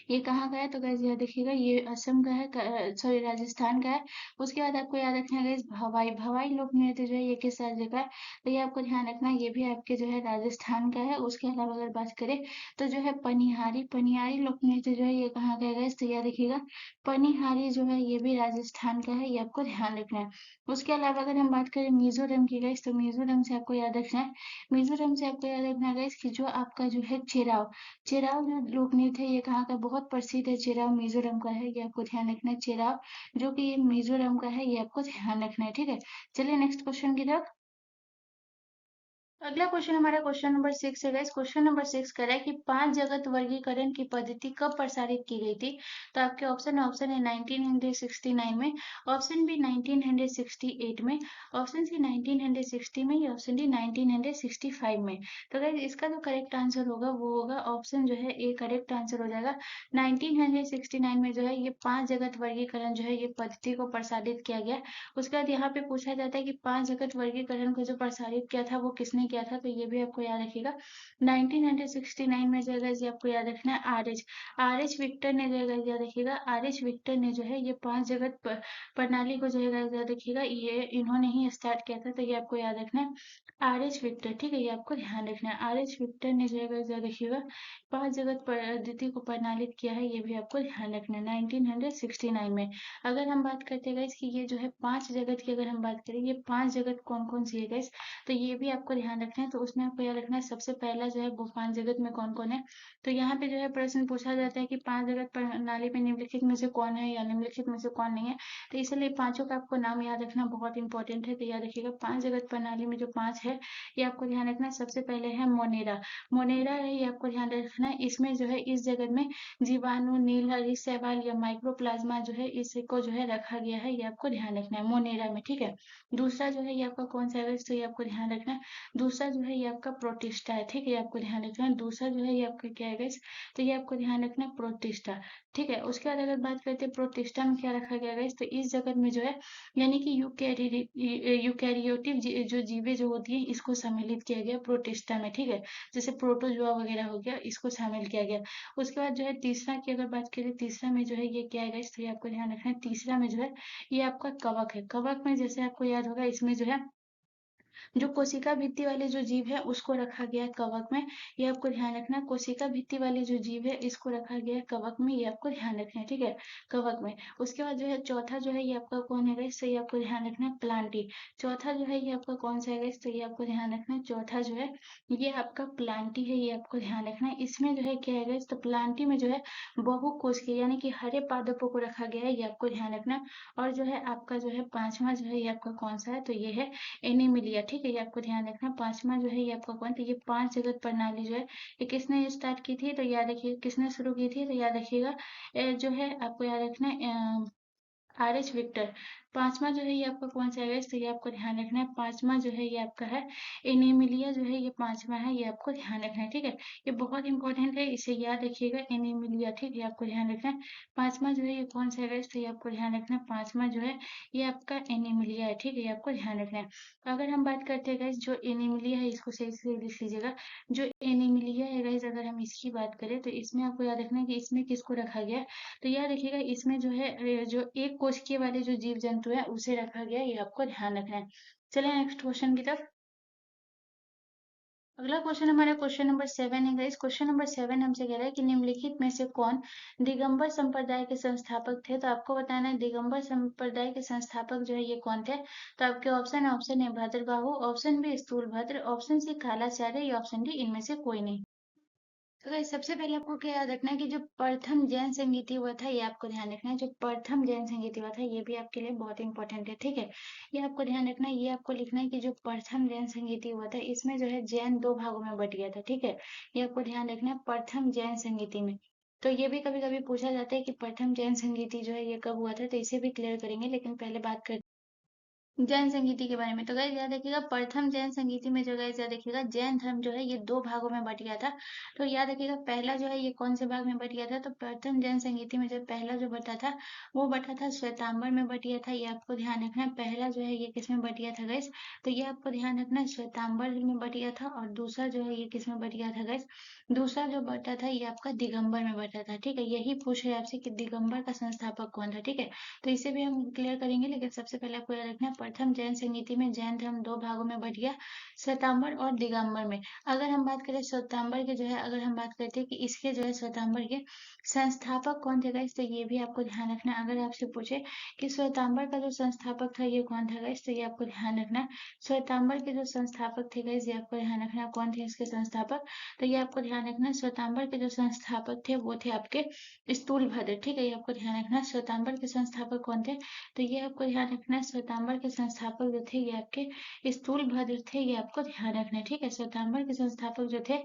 ये कहाँ का है, तो गाइस ये देखिएगा ये असम का है, सॉरी राजस्थान का है। उसके बाद आपको याद रखना है गाइस भवाई, भवाई लोक नृत्य जो है ये किस राज्य का है, तो ये आपको ध्यान रखना है, ये भी आपके जो है राजस्थान का है। उसके अलावा अगर बात करें तो जो है पनिहारी, पनिहारी लोक नृत्य जो है ये कहाँ का है गाइस, तो याद रखिएगा पनिहारी जो है ये भी राजस्थान का है, ये आपको ध्यान रखना है। उसके अलावा अगर हम बात करें मिजोरम की गाइस, तो मिजोरम से आपको याद रखना है, मिजोरम से आपको याद रखना है गाइस कि जो आपका जो है चेराव, चेराव जो लोक नृत्य है ये कहाँ का बहुत प्रसिद्ध है, चेराव मिजोरम का है, ये आपको ध्यान रखना है। चेराव जो कि ये मिजोरम का है, ये आपको ध्यान रखना है। ठीक है, चलिए नेक्स्ट क्वेश्चन की तरफ। अगला क्वेश्चन हमारा क्वेश्चन नंबर 6 है गाइस। क्वेश्चन नंबर 6 कह रहा है कि पांच जगत वर्गीकरण की पद्धति कब प्रसारित की गई थी, तो आपके ऑप्शन है 1969 में, ऑप्शन बी 1968 में, ऑप्शन सी 1960 में, या ऑप्शन डी 1965 में। तो गाइस इसका जो करेक्ट आंसर होगा वो होगा ऑप्शन जो है ए, करेक्ट आंसर हो जाएगा 1969 में जो है ये पांच जगत वर्गीकरण जो है ये पद्धति को प्रसारित किया गया। उसके बाद यहाँ पे पूछा जाता है कि पांच जगत वर्गीकरण को जो प्रसारित किया था वो किसने किया था, तो ये भी आपको याद रखिएगा 1969 में जो है ये आपको याद रखना है आर एच विक्टर ने जो है याद रखिएगा, आर एच विक्टर ने जो है ये पांच जगत प्रणाली को जो है याद रखिएगा, ये इन्होंने ही स्टार्ट किया था, तो ये आपको याद रखना है आर एच विक्टर। ठीक है, ये आपको ध्यान रखना है, आर एच विक्टर ने जो है याद रखिएगा पांच जगत पद्धति को प्रणालित किया है, ये भी आपको ध्यान रखना है 1969 में। अगर हम बात करते हैं गाइस कि ये जो है पांच जगत की अगर हम बात करें, ये पांच जगत कौन कौन सी है गाइस, तो ये भी आपको ध्यान रखना है। तो उसमें आपको याद रखना है सबसे पहला जो है वो पांच जगत में कौन कौन है, तो यहाँ पे जो है प्रश्न पूछा जाता है कि पांच जगत प्रणाली में निम्नलिखित में से कौन है या निम्नलिखित में से कौन नहीं है, तो इसलिए पांचों का आपको नाम याद रखना बहुत इंपॉर्टेंट है। तो याद रखिएगा पांच जगत प्रणाली में जो पांच है ये आपको ध्यान रखना है। सबसे पहले है मोनेरा, मोनेरा है ये आपको ध्यान रखना है। इसमें जो है इस जगत में जीवाणु, नीलहरी, शैवाल या माइक्रोप्लाज्मा जो है इसको जो है रखा गया है, ये आपको ध्यान रखना है मोनेरा में। ठीक है, दूसरा जो है ये आपका कौन सा है, तो ये आपको ध्यान रखना है, दूसरा जो है ये आपका प्रोटिस्टा है। ठीक है, ये आपको ध्यान रखना है, दूसरा जो है ये आपका क्या है गाइस, तो ये आपको ध्यान रखना है प्रोटिस्टा। ठीक है, उसके बाद अगर बात करते हैं प्रोटिस्टा में क्या रखा गया गाइस, तो इस जगत में जो है यानी कि यूकैरियोटिक जो जीवे जो होती है इसको सम्मिलित किया गया प्रोटिस्टा में। ठीक है, जैसे प्रोटोजोआ वगैरह हो गया, इसको शामिल किया गया। उसके बाद जो है तीसरा की अगर बात करें, तीसरा में जो है ये क्या है गाइस, तो ये आपको ध्यान रखना है, तीसरा में जो है ये आपका कवक है। कवक में जैसे आपको याद होगा इसमें जो है जो कोशिका भित्ति वाले जो जीव है उसको रखा गया है कवक में, ये आपको ध्यान रखना है। कोशिका भित्ति वाले जो जीव है इसको रखा गया है कवक में, ये आपको ध्यान रखना है। ठीक है, कवक में। उसके बाद जो है चौथा जो है ये आपका कौन है गाइस, तो ये आपको ध्यान रखना है प्लांटी। चौथा जो है ये आपका कौन सा है गाइस, तो ये आपको ध्यान रखना है, चौथा जो है ये आपका प्लांटी है, ये आपको ध्यान रखना है। इसमें जो है क्या है गाइस, तो प्लांटी में जो है बहुकोश के यानी कि हरे पादपों को रखा गया है, ये आपको ध्यान रखना है। और जो है आपका जो है पांचवा जो है ये आपका कौन सा है, तो ये है एनीमिलिया। ठीक है, ये आपको ध्यान रखना। पांचवा जो है ये आपका कौन, तो ये पांच जगत प्रणाली जो है ये किसने स्टार्ट की थी, तो याद रखिए किसने शुरू की थी, तो याद रखिएगा जो है आपको याद रखना RH विक्टर। पांचवा जो है ये आपका कौन सा है, तो ये आपको ध्यान रखना है। पांचवा जो है ये आपका है एनीमिलिया, जो है ये पांचवा है, ये आपको ध्यान रखना है। ठीक है, ये बहुत इंपॉर्टेंट है, इसे याद रखिएगा, एनीमिलिया। ठीक है, आपको ध्यान रखना है। पांचवा जो है ये कौन सा है, तो ये आपको ध्यान रखना है। पांचवा जो है ये आपका एनीमिलिया है। ठीक है, ये आपको ध्यान रखना है। अगर हम बात करते हैं गाइस, जो एनीमिलिया है इसको सही से लिख लीजिएगा। जो एनीमिलिया है गाइस, अगर हम इसकी बात करें तो इसमें आपको याद रखना है कि इसमें किसको रखा गया है। तो याद रखिएगा, इसमें जो है जो एक कोशिकीय वाले जो जीव जंतु है उसे रखा गया है, ये आपको ध्यान रखना है। चलिए नेक्स्ट क्वेश्चन की तरफ। अगला क्वेश्चन हमारा क्वेश्चन नंबर 7 है गाइस। क्वेश्चन नंबर 7 हमसे कह रहा है कि निम्नलिखित में से कौन दिगंबर संप्रदाय के संस्थापक थे। तो आपको बताना है दिगंबर संप्रदाय के संस्थापक जो है ये कौन थे। तो आपके ऑप्शन है, option A Bhadrabahu, option B Sthulabhadra, option C Kalacharya, या ऑप्शन डी इनमें से कोई नहीं। तो गाइस सबसे पहले आपको क्या याद रखना है कि जो प्रथम जैन संगीति हुआ था, ये आपको ध्यान रखना है। जो प्रथम जैन संगीति हुआ था ये भी आपके लिए बहुत इंपॉर्टेंट है। ठीक है, ये आपको ध्यान रखना है। ये आपको लिखना है कि जो प्रथम जैन संगीति हुआ था इसमें जो है जैन दो भागों में बट गया था। ठीक है, ये आपको ध्यान रखना है प्रथम जैन संगीति में। तो ये भी कभी कभी पूछा जाता है कि प्रथम जैन संगीति जो है ये कब हुआ था, तो इसे भी क्लियर करेंगे, लेकिन पहले बात कर जैन संगीति के बारे में। तो गाइस याद रखिएगा, प्रथम जैन संगीति में जो गाइस याद रखिएगा, जैन धर्म जो है ये दो भागों में बट गया था। तो याद रखिएगा पहला जो है ये कौन से भाग में बट गया था, तो प्रथम जैन संगीति में जो पहला जो बटा था वो बटा था श्वेतांबर में बट गया था। ये आपको ध्यान रखना है। पहला जो है ये किस में बट गया था गाइस, तो ये आपको ध्यान रखना है, श्वेतांबर में बट गया था। और दूसरा जो है ये किस में बट गया था गाइस, दूसरा जो बटा था ये आपका दिगंबर में बटा था। ठीक है, यही पूछ रहे आपसे कि दिगंबर का संस्थापक कौन था। ठीक है, तो इसे भी हम क्लियर करेंगे, लेकिन सबसे पहले आपको याद रखना है प्रथम जैन संगीति में जैन धर्म दो भागों में बट गया, श्वेतांबर और दिगंबर में। अगर हम बात करें श्वेतांबर के जो है, अगर हम बात करते हैं कि इसके जो है श्वेतांबर के संस्थापक कौन थे गाइस, तो ये भी आपको ध्यान रखना है। अगर आपसे पूछे कि श्वेतांबर का जो संस्थापक था ये कौन था गाइस, तो ये आपको ध्यान रखना है। श्वेतांबर के जो संस्थापक थे गाइस, ये आपको ध्यान रखना है कौन थे इसके संस्थापक। तो ये आपको ध्यान रखना है, श्वेतांबर के जो संस्थापक थे वो थे आपके स्थूलभद्र। ठीक है, ये आपको ध्यान रखना है। श्वेतांबर के संस्थापक कौन थे, तो ये आपको ध्यान रखना है। श्वेतांबर के संस्थापक जो थे ये आपके स्थूलभद्र थे, ये आपको ध्यान रखना है। ठीक है, श्वेतांबर के संस्थापक जो थे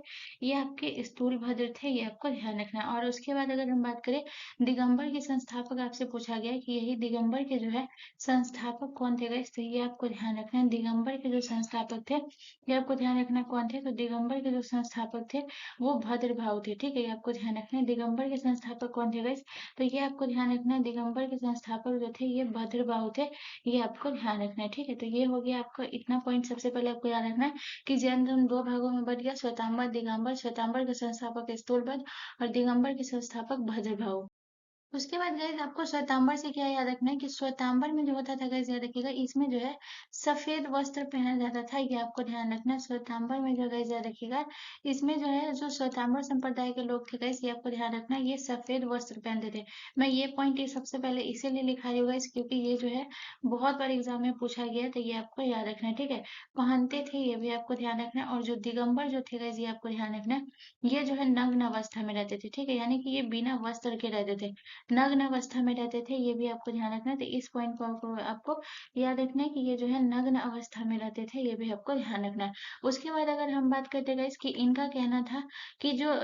ये आपके स्थूलभद्र थे, ये आपको ध्यान रखना है। और उसके बाद अगर हम बात करें दिगंबर के संस्थापक, आपसे पूछा गया है कि यही दिगंबर के जो है संस्थापक कौन थे गाइस, तो ये आपको ध्यान रखना है। दिगंबर के जो संस्थापक थे ये आपको ध्यान रखना कौन थे, तो दिगंबर के जो संस्थापक थे वो भद्रभाव थे। ठीक है, ये आपको ध्यान रखना है। दिगंबर के संस्थापक कौन थे गाइस, तो ये आपको ध्यान रखना है। दिगंबर के संस्थापक जो थे ये भद्रबाहु थे, ये आपको ध्यान रखना है। ठीक है, तो ये हो गया आपका इतना पॉइंट। सबसे पहले आपको याद रखना है कि जैन धर्म दो भागों में बट गया, श्वेतांबर दिगंबर। श्वेतांबर के संस्थापक स्थूलभद्र और दिगंबर के संस्थापक भद्रभाहु। उसके बाद गाइस आपको श्वेतांबर से क्या याद रखना है कि श्वेतांबर में जो होता था गाइस, याद रखिएगा इसमें जो है सफेद वस्त्र पहना जाता था, ये आपको ध्यान रखना है। श्वेतांबर में जो गाइस याद रखिएगा इसमें जो है जो श्वेतांबर संप्रदाय के लोग थे गाइस, ये आपको ध्यान रखना है, ये सफेद वस्त्र पहनते थे। मैं ये पॉइंट ये सबसे पहले इसीलिए लिखा रही हूँ गाइस, क्योंकि ये जो है बहुत बार एग्जाम में पूछा गया है, तो ये आपको याद रखना है। ठीक है, पहनते थे ये भी आपको ध्यान रखना है। और जो दिगंबर जो थे गाइस, ये आपको ध्यान रखना है, ये जो है नग्न अवस्था में रहते थे। ठीक है, यानी कि ये बिना वस्त्र के रहते थे, नग्न अवस्था में रहते थे, ये भी आपको ध्यान रखना है। तो इस पॉइंट को आपको याद रखना है कि ये जो है नग्न अवस्था में रहते थे, ये भी आपको ध्यान रखना है। उसके बाद अगर हम बात करते गाइस कि इनका कहना था कि जो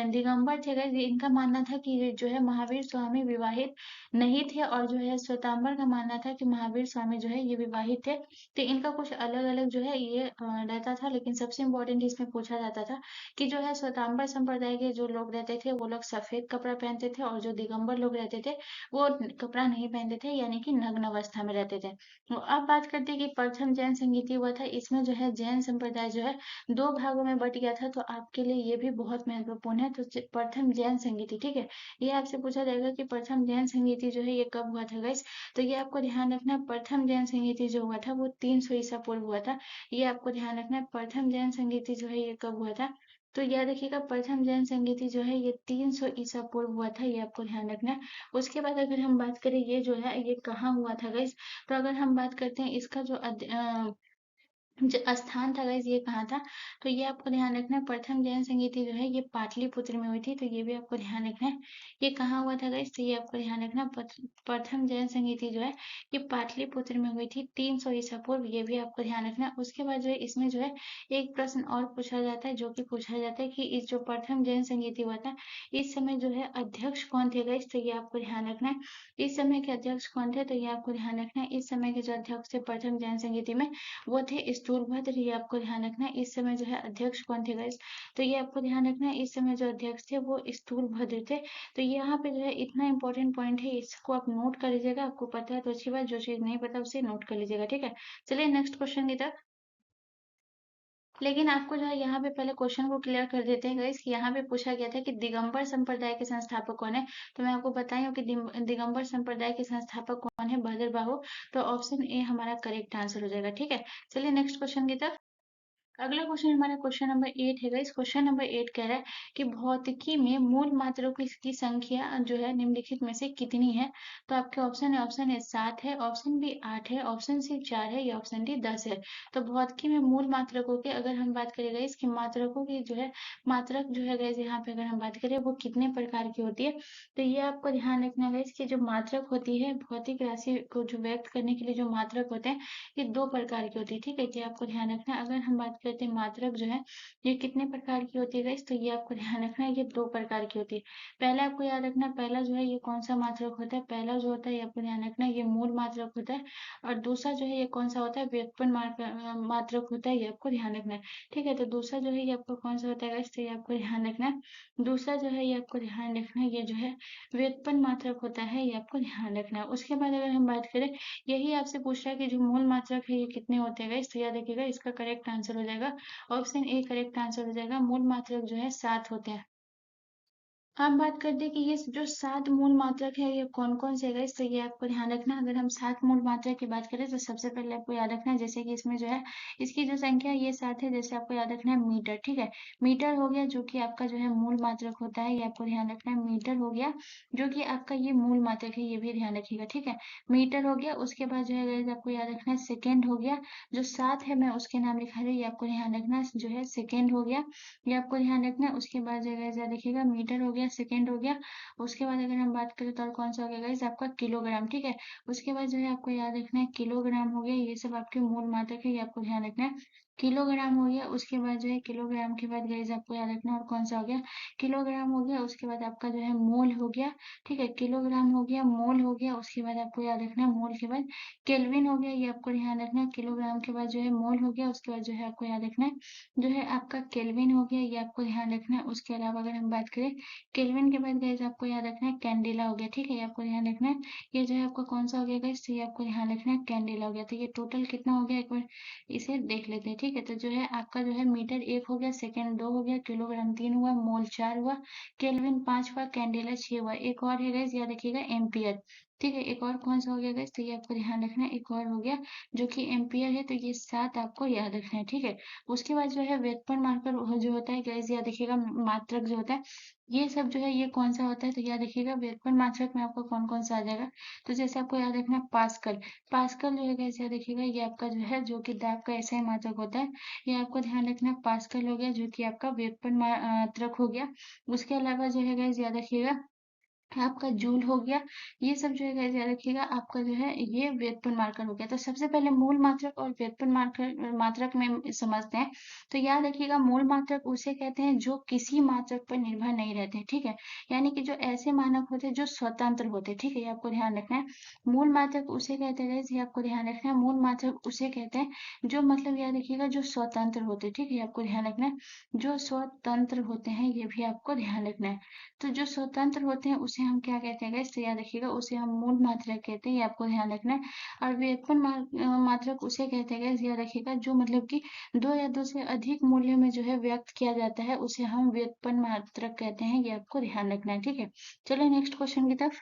दिगंबर थे गाइस, इनका मानना था कि ये जो है महावीर स्वामी विवाहित नहीं थे, और जो है श्वेतांबर का मानना था कि महावीर स्वामी जो है ये विवाहित थे। तो इनका कुछ अलग अलग जो है ये रहता था, लेकिन सबसे इम्पोर्टेंट इसमें पूछा जाता था कि जो है श्वेतांबर संप्रदाय के जो लोग रहते थे वो लोग सफेद कपड़ा पहनते थे, और जो दिगंबर लोग रहते थे वो कपड़ा नहीं पहनते थे, यानी कि नग्न अवस्था में रहते थे। तो अब बात करते हैं कि प्रथम जैन संगीति हुआ था, इसमें जो है जैन संप्रदाय जो है दो भागों में बट गया था। तो आपके लिए ये भी बहुत महत्वपूर्ण है। तो प्रथम जैन संगीति, ठीक है, ये आपसे पूछा जाएगा कि प्रथम जैन संगीति जो है ये कब हुआ था गाइस, तो ये आपको ध्यान रखना है। प्रथम जैन संगीति जो हुआ था वो 300 ईसा पूर्व हुआ था, ये आपको ध्यान रखना है। प्रथम जैन संगीति जो है ये कब हुआ था, तो याद रखिएगा प्रथम जैन संगीति जो है ये 300 ईसा पूर्व हुआ था, ये आपको ध्यान रखना है। उसके बाद अगर हम बात करें ये जो है ये कहाँ हुआ था गाइस, तो अगर हम बात करते हैं इसका जो जो स्थान था गाइस ये कहाँ था? तो ये आपको ध्यान रखना है, प्रथम जैन संगीति जो है ये पाटलिपुत्र में हुई थी, तो ये भी आपको ध्यान रखना है। ये कहाँ हुआ था गाइस? तो ये आपको ध्यान रखना, प्रथम जैन संगीति जो है ये पाटलिपुत्र में हुई थी 300 ईसा पूर्व, ये भी आपको ध्यान रखना है। उसके बाद जो है इसमें जो है एक प्रश्न और पूछा जाता है, जो कि पूछा जाता है कि इस जो प्रथम जैन संगीति हुआ था, इस समय जो है अध्यक्ष कौन थे गाइस? तो ये आपको ध्यान रखना है। इस समय के अध्यक्ष कौन थे? तो ये आपको ध्यान रखना है। इस समय के जो अध्यक्ष थे प्रथम जैन संगीति में, वो थे स्थूलभद्र, ये आपको ध्यान रखना है। इस समय जो है अध्यक्ष कौन थे गाइस? तो ये आपको ध्यान रखना है, इस समय जो अध्यक्ष थे वो स्थूलभद्र थे। तो यहाँ पे जो है इतना इंपॉर्टेंट पॉइंट है, इसको आप नोट कर लीजिएगा। आपको पता है तो अच्छी बात, जो चीज नहीं पता उसे नोट कर लीजिएगा, ठीक है। चलिए नेक्स्ट क्वेश्चन की तरफ। लेकिन आपको जो है यहाँ पे पहले क्वेश्चन को क्लियर कर देते हैं गाइस, कि यहाँ पे पूछा गया था कि दिगंबर संप्रदाय के संस्थापक कौन है। तो मैं आपको बताई हूँ कि दिगंबर संप्रदाय के संस्थापक कौन है? भद्रबाहु। तो ऑप्शन ए हमारा करेक्ट आंसर हो जाएगा, ठीक है। चलिए नेक्स्ट क्वेश्चन की तरफ। अगला क्वेश्चन हमारा क्वेश्चन नंबर 8 है गाइस। क्वेश्चन नंबर 8 कह रहा है कि भौतिकी में मूल मात्रों की संख्या जो है निम्नलिखित में से कितनी है? तो आपके ऑप्शन है 7 है, ऑप्शन बी 8 है, ऑप्शन सी 4 है, या ऑप्शन डी 10 है। तो भौतिकी में मूल मात्रकों की अगर हम बात करें गाइस, कि मात्रकों की जो है मात्रक जो है गाइस, यहाँ पे अगर हम बात करें वो कितने प्रकार की होती है, तो ये आपको ध्यान रखना गाइस कि जो मात्रक होती है भौतिक राशि को जो व्यक्त करने के लिए जो मात्रक होते हैं, ये 2 प्रकार की होती है, ठीक है। ये आपको ध्यान रखना है। अगर हम बात करते हैं मात्रक जो है ये कितने प्रकार की होती है गाइस, तो ये आपको ध्यान रखना है, ये 2 प्रकार की होती है। पहला आपको याद रखना है, पहला जो है ये कौन सा मात्रक होता है? पहला जो होता है ये आपको ध्यान रखना है, ये मूल मात्रक होता है। और दूसरा जो है ये कौन सा होता है? व्युत्पन्न मात्रक होता है, ये आपको ध्यान रखना है, ठीक है। तो दूसरा जो है ये आपको कौन सा होता है गाइस, तो ये आपको ध्यान रखना है। दूसरा जो है ये आपको ध्यान रखना है, ये जो है व्युत्पन्न मात्रक होता है, ये आपको ध्यान रखना है। उसके बाद अगर हम बात करें, यही आपसे पूछ रहा है कि जो मूल मात्रक है ये कितने होते हैं गाइस, तो याद रखिएगा इसका करेक्ट आंसर हो जाएगा ऑप्शन ए, करेक्ट आंसर हो जाएगा। मूल मात्रक जो है 7 होते हैं। हम बात करते हैं कि ये जो 7 मूल मात्रक है ये कौन कौन से है गाइस, तो ये आपको ध्यान रखना। अगर हम 7 मूल मात्रक की बात करें तो सबसे पहले आपको याद रखना है, जैसे कि इसमें जो है इसकी जो संख्या ये 7 है, जैसे आपको याद रखना है मीटर, ठीक है। मीटर हो गया जो कि आपका जो है मूल मात्रक होता है, ये आपको ध्यान रखना है। मीटर हो गया जो कि आपका ये मूल मात्रक है, ये भी ध्यान रखिएगा, ठीक है। मीटर हो गया, उसके बाद जो है गाइस आपको याद रखना है सेकेंड हो गया। जो 7 है मैं उसके नाम लिखा रही हूँ, ये आपको ध्यान रखना है, जो है सेकेंड हो गया, ये आपको ध्यान रखना है। उसके बाद जो है गाइस याद रखिएगा, मीटर हो गया, सेकंड हो गया। उसके बाद अगर हम बात करें तो और कौन सा हो गया गाइस, आपका किलोग्राम, ठीक है। उसके बाद जो है आपको याद रखना है किलोग्राम हो गया, ये सब आपके मूल मात्रक है, ये आपको ध्यान रखना है। किलोग्राम हो गया, उसके बाद जो है किलोग्राम के बाद गाइस आपको याद रखना है और कौन सा हो गया, किलोग्राम हो गया। उसके बाद आपका जो है मोल हो गया, ठीक है। किलोग्राम हो गया, मोल हो गया, उसके बाद आपको याद रखना है मोल के बाद केल्विन हो गया, ये आपको ध्यान रखना है। किलोग्राम के बाद जो है मोल हो गया, उसके बाद जो है आपको याद रखना है जो है आपका केल्विन हो गया, ये आपको ध्यान रखना है। उसके अलावा अगर हम बात करें केल्विन के बाद गाइस आपको याद रखना है कैंडेला हो गया, ठीक है। ये आपको ध्यान रखना है, ये जो है आपका कौन सा हो गया गाइस, तो ये आपको ध्यान रखना है कैंडेला हो गया। तो ये टोटल कितना हो गया, एक बार इसे देख लेते हैं, ठीक है। तो जो है आपका जो है मीटर 1 हो गया, सेकेंड 2 हो गया, किलोग्राम 3 हुआ, मोल 4 हुआ, केल्विन 5 हुआ, कैंडेला 6 हुआ। एक और है गाइस, याद रखिएगा एम्पियर, ठीक है। एक और कौन सा हो गया गाइस, तो ये आपको ध्यान रखना है, एक और हो गया जो कि एम्पियर है। तो ये 7 आपको याद रखना है, ठीक है। उसके बाद जो है व्युत्पन्न मार्कर जो होता है गाइस, याद रखिएगा मात्रक जो होता है, ये सब जो है ये कौन सा होता है, तो याद रखिएगा व्युत्पन्न मात्रक में आपको कौन कौन सा आ जाएगा। तो जैसे आपको याद रखना है पास्कल, पास्कल जो है गाइस याद रखिएगा, ये आपका जो है जो कि दाब का ऐसा ही मात्रक होता है, ये आपको ध्यान रखना है। पास्कल हो गया जो कि आपका व्युत्पन्न मात्रक हो गया। उसके अलावा जो है गाइस याद रखिएगा आपका जूल हो गया। ये सब जो है गाइस याद रखिएगा, आपका जो है ये व्युत्पन्न मार्कर हो गया। तो सबसे पहले मूल मात्रक और व्युत्पन्न मार्कर मात्रक में समझते हैं। तो याद रखिएगा मूल मात्रक उसे कहते हैं जो किसी मात्रक पर निर्भर नहीं रहते, ठीक है। यानी कि जो ऐसे मानक होते हैं जो स्वतंत्र होते हैं, ठीक है, ये आपको ध्यान रखना है। मूल मात्रक उसे कहते हैं गाइस, ये आपको ध्यान रखना है। मूल मात्रक उसे कहते हैं जो मतलब याद रखिएगा जो स्वतंत्र होते हैं, ठीक है, ये आपको ध्यान रखना है। जो स्वतंत्र होते हैं ये भी आपको ध्यान रखना है। तो जो स्वतंत्र होते हैं उसे हम क्या कहते हैं गाइस, तो याद रखिएगा उसे हम मूल मात्रक कहते हैं, ये आपको ध्यान रखना है। और व्युत्पन्न मात्रक उसे कहते हैं गाइस, याद रखिएगा जो मतलब कि 2 या 2 से अधिक मूल्यों में जो है व्यक्त किया जाता है उसे हम व्युत्पन्न मात्रक कहते हैं, ये आपको ध्यान रखना है, ठीक है। चलिए नेक्स्ट क्वेश्चन की तरफ।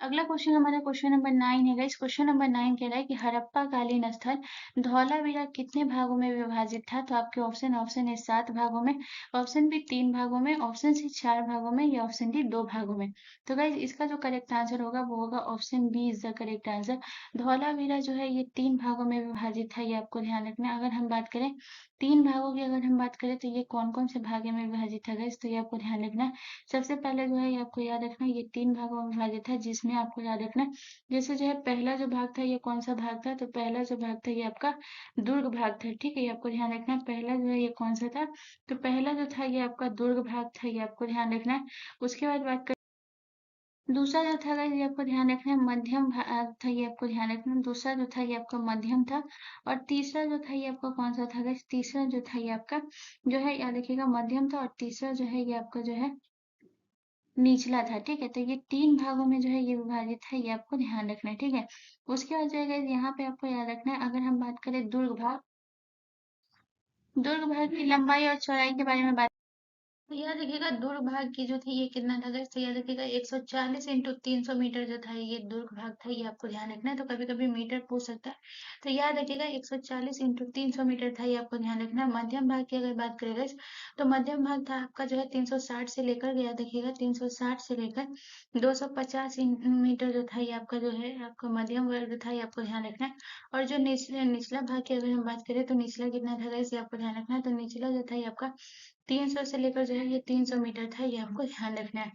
अगला क्वेश्चन हमारा क्वेश्चन नंबर 9 है गाइस। क्वेश्चन नंबर 9 कह रहा है कि हड़प्पा कालीन स्थल धौलावीरा कितने भागों में विभाजित था? तो आपके ऑप्शन ए 7 भागों में, ऑप्शन बी 3 भागों में, ऑप्शन सी 4 भागों में या ऑप्शन डी 2 भागों में। तो गाइस इसका जो करेक्ट आंसर होगा वो होगा option B is the correct answer. Dholavira जो है ये 3 भागों में विभाजित था, ये आपको ध्यान रखना है। अगर हम बात करें 3 भागों की, अगर हम बात करें तो ये कौन कौन से भागे में विभाजित था गाइस, तो ये आपको ध्यान रखना है। सबसे पहले जो है ये आपको याद रखना है, ये 3 भागों में विभाजित है, जिसमें आपको याद रखना है जैसे जो है पहला जो भाग था ये कौन सा भाग था, तो पहला जो भाग था ये आपका दुर्ग भाग था। ठीक है, ये आपको ध्यान रखना है। पहला जो है ये कौन सा था, तो पहला जो था ये आपका दुर्ग भाग था, ये आपको ध्यान रखना है। उसके बाद बात कर दूसरा जो था गाइस ये आपको ध्यान रखना है मध्यम भाग था, ये आपको ध्यान रखना है। दूसरा जो था ये आपका मध्यम था। और तीसरा जो था ये आपका कौन सा था गाइस, तीसरा जो था ये आपका जो है याद रखिएगा मध्यम था। और तीसरा जो है ये आपका जो है निचला था। ठीक है, तो ये 3 भागों में जो है ये विभाजित है, ये आपको ध्यान रखना है। ठीक है, उसके बाद जो है गाइस यहाँ पे आपको याद रखना है, अगर हम बात करें दुर्ग भाग की लंबाई और चौड़ाई के बारे में बात, तो याद रखिएगा दुर्ग भाग की जो थी ये कितना था गाइस, तो याद रखिएगा 140 इंटू 300 मीटर जो था ये दुर्ग भाग था, ये आपको ध्यान रखना है। तो कभी कभी मीटर पूछ सकता है, तो याद रखिएगा 140 इंटू 300 मीटर था, ये आपको ध्यान रखना है। मध्यम भाग की अगर बात करें गाइस, तो मध्यम भाग था आपका जो है 360 से लेकर, याद रखिएगा 360 से लेकर 250 मीटर जो था ये आपका जो है आपका मध्यम वर्ग था, ये आपको ध्यान रखना है। और जो निचला निचला भाग की अगर हम बात करें तो निचला कितना था गाइस, ये आपको ध्यान रखना है। तो निचला जो था ये आपका 300 से लेकर जो है ये 300 मीटर था, ये आपको ध्यान रखना है।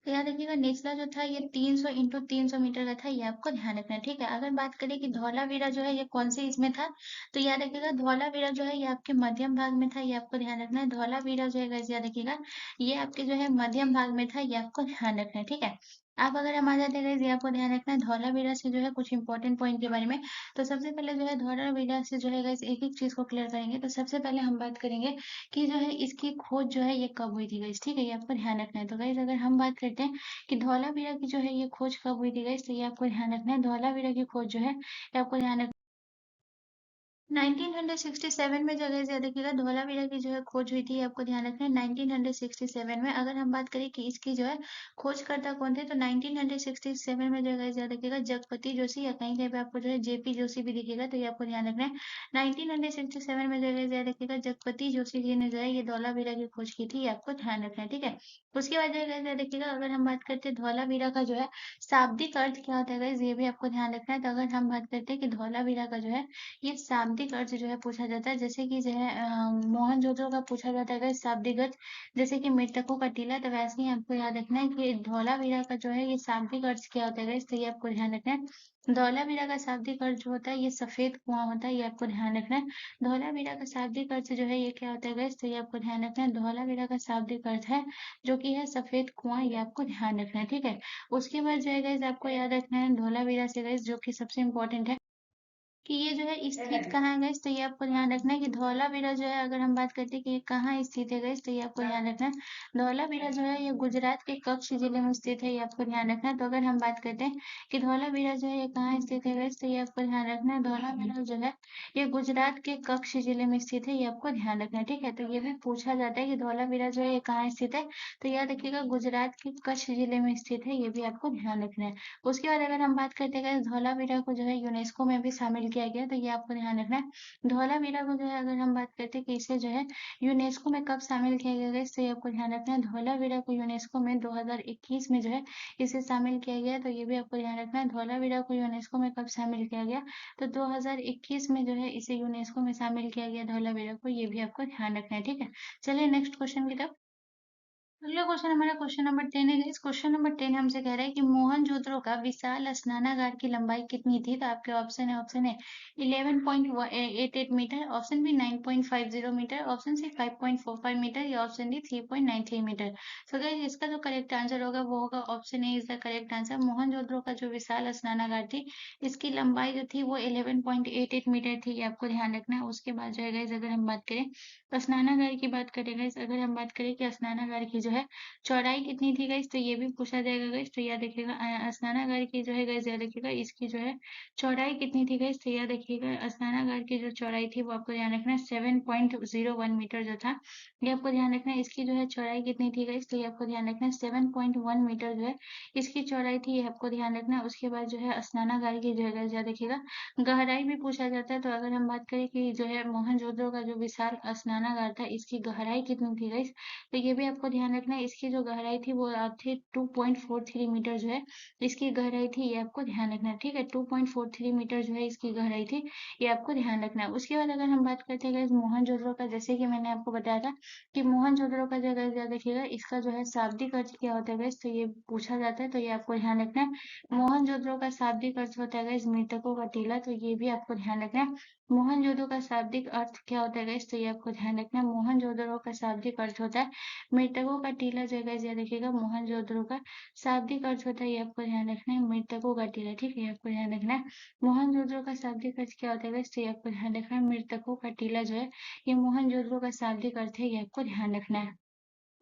तो याद रखिएगा निचला जो था ये 300 इंटू 300 मीटर का था, ये आपको ध्यान रखना है। ठीक है, अगर बात करें कि धौलावीरा जो है ये कौन से इसमें था, तो याद रखिएगा धौलावीरा जो है ये आपके मध्यम भाग में था, ये आपको ध्यान रखना है। धौलावीरा जो है guys याद रखिएगा ये आपके जो है मध्यम भाग में था, ये आपको ध्यान रखना है। ठीक है, अब अगर हम आ जाते हैं guys, ये आपको ध्यान रखना है धौलावीरा से जो है कुछ इंपॉर्टेंट पॉइंट के बारे में। तो सबसे पहले जो है धौलावीरा से जो है guys एक एक चीज को क्लियर करेंगे। तो सबसे पहले हम बात करेंगे कि जो है इसकी खोज जो है ये कब हुई थी गाइस। ठीक है, ये आपको ध्यान रखना है। तो गाइस अगर हम बात करते हैं कि धौलावीरा की जो है ये खोज कब हुई थी गाइस, तो ये आपको ध्यान रखना है। धौलावीरा की खोज जो है ये आपको ध्यान रखना 1967 में जगह से देखिएगा धौलावीरा की जो है खोज हुई थी, आपको ध्यान रखना है 1967 में। अगर हम बात करें कि इसकी जो है खोजकर्ता कौन थे, तो 1967 में जगह से देखिएगा जगपति जोशी, या कहीं कहीं पे आपको जो है जेपी जोशी भी दिखेगा, तो ये आपको ध्यान रखना है। 1967 में जगह से देखिएगा जगपति जोशी जी ने जो है ये धौलावीरा की खोज की थी, ये आपको ध्यान रखना है। ठीक है, उसके बाद जगह से देखिएगा अगर हम बात करते हैं धौलावीरा का जो है शाब्दिक अर्थ क्या होता है guys, ये भी आपको ध्यान रखना है। तो अगर हम बात करते हैं कि धौलावीरा का जो है ये शाब्दिक अर्थ जो है पूछा जाता है, जैसे कि जो है मोहनजोदड़ो का पूछा जाता है शाब्दिक अर्थ, जैसे कि मृतकों का टीला, तो वैसे ही आपको याद रखना है कि धौलावीरा का जो है ये शाब्दिक अर्थ क्या होता है तो ये आपको ध्यान रखना है। धौलावीरा का शाब्दिक अर्थ जो होता है ये सफेद कुआं होता है, ये आपको ध्यान रखना है। धौलावीरा का शाब्दिक अर्थ जो है ये क्या होता है तो ये आपको ध्यान रखना है। धौलावीरा का शाब्दिक अर्थ है जो कि है सफेद कुआं, ये आपको ध्यान रखना है। ठीक है, उसके बाद जो है गाइस आपको याद रखना है धौलावीरा से गाइस जो कि सबसे इंपॉर्टेंट है कि ये जो है स्थित कहाँ है गाइस, तो ये आपको ध्यान रखना है कि धौलावीरा जो है अगर हम बात करते हैं कि ये कहाँ स्थित है गाइस, तो ये आपको ध्यान रखना है। धौलावीरा जो है ये गुजरात के कच्छ जिले में स्थित है, ये आपको ध्यान रखना है। तो अगर हम बात करते हैं कि धौलावीरा जो है ये कहाँ स्थित है गाइस, तो ये आपको ध्यान रखना है। धौलावीरा जो है ये गुजरात के कच्छ जिले में स्थित है, ये आपको ध्यान रखना है। ठीक है, तो ये भी पूछा जाता है कि धौलावीरा जो है ये कहाँ स्थित है, तो याद रखिएगा गुजरात के कच्छ जिले में स्थित है, ये भी आपको ध्यान रखना है। उसके बाद अगर हम बात करते हैं धौलावीरा को जो है यूनेस्को में भी शामिल किया गया, तो ये आपको ध्यान रखना है। धौलावीरा को जो है अगर हम बात करते हैं कि इसे जो है यूनेस्को में कब शामिल किया गया है, तो ये आपको ध्यान रखना है। धौलावीरा को यूनेस्को में 2021 में जो है इसे शामिल किया गया, तो ये भी आपको ध्यान रखना है। धौलावीरा को यूनेस्को में कब शामिल किया गया, तो 2021 में जो है इसे यूनेस्को में शामिल किया गया धौलावीरा को, ये भी आपको ध्यान रखना है। ठीक है, चलिए नेक्स्ट क्वेश्चन की तरफ। अगला क्वेश्चन हमारा क्वेश्चन नंबर 10 है। इस क्वेश्चन नंबर 10 हमसे कह रहा है कि मोहनजोदड़ो का विशाल स्नानागार की लंबाई कितनी थी, तो आपके ऑप्शन है 11.88 meter, option B 9.50 meter, option C 5.45 meter या ऑप्शन डी 3.93 मीटर। तो गाइस इसका जो करेक्ट आंसर होगा वो होगा option A is the correct answer. Mohenjodaro का जो विशाल स्नानागार थी इसकी लंबाई जो थी वो 11.88 मीटर थी, ये आपको ध्यान रखना है। उसके बाद जो है गाइस अगर हम बात करें स्नानागार की बात करें गाइस, अगर हम बात करें कि स्नानागार की जो है चौड़ाई कितनी थी गाइस, तो ये भी पूछा जाएगा गाइस। तो याद रखिएगा स्नानागार की जो है गाइस, याद रखिएगा इसकी जो है चौड़ाई कितनी थी गाइस, तो याद रखिएगा स्नानागार की जो चौड़ाई थी वो आपको ध्यान रखना है 7.01 मीटर जो था, ये आपको ध्यान रखना है। इसकी जो है चौड़ाई कितनी थी गाइस, तो ये आपको ध्यान रखना है 7.1 मीटर जो है इसकी चौड़ाई थी, ये आपको ध्यान रखना है। उसके बाद जो है स्नानागार की जो है गाइस, याद रखिएगा गहराई भी पूछा जाता है। तो अगर हम बात करें कि जो है मोहनजोदड़ो का जो विशाल स्नानागार था इसकी गहराई कितनी थी गाइस, तो ये भी आपको ध्यान रखना है। इसकी जो गहराई थी वो थी 2.43 मीटर जो है इसकी गहराई थी, ये आपको ध्यान रखना है। ठीक है, 2.43 मीटर जो है इसकी गहराई थी, ये आपको ध्यान रखना है। उसके बाद अगर हम बात करते हैं गाइस मोहनजोदड़ो का, जैसे कि मैंने आपको बताया था कि मोहनजोदड़ो का जो है गाइस, याद रखिएगा इसका जो है शाब्दिक अर्थ क्या होता है गाइस, तो ये पूछा जाता है, तो ये आपको ध्यान रखना है। मोहनजोदड़ो का शाब्दिक अर्थ होता है गाइस मृतकों का टीला, तो ये भी आपको ध्यान रखना है। मोहनजोदड़ो का शाब्दिक अर्थ क्या होता है गाइस, तो ये आपको ध्यान रखना है। मोहनजोदड़ो का शाब्दिक अर्थ होता है मृतकों का टीला जो है गाइस, याद रखिएगा मोहनजोदड़ो का शाब्दिक अर्थ होता है, ये आपको ध्यान रखना है मृतकों का टीला। ठीक है, आपको ध्यान रखना है मोहनजोदड़ो का शाब्दिक अर्थ क्या होता है गाइस, तो ये आपको ध्यान रखना है मृतकों का टीला जो है ये मोहनजोदड़ो का शाब्दिक अर्थ है, ये आपको ध्यान रखना है।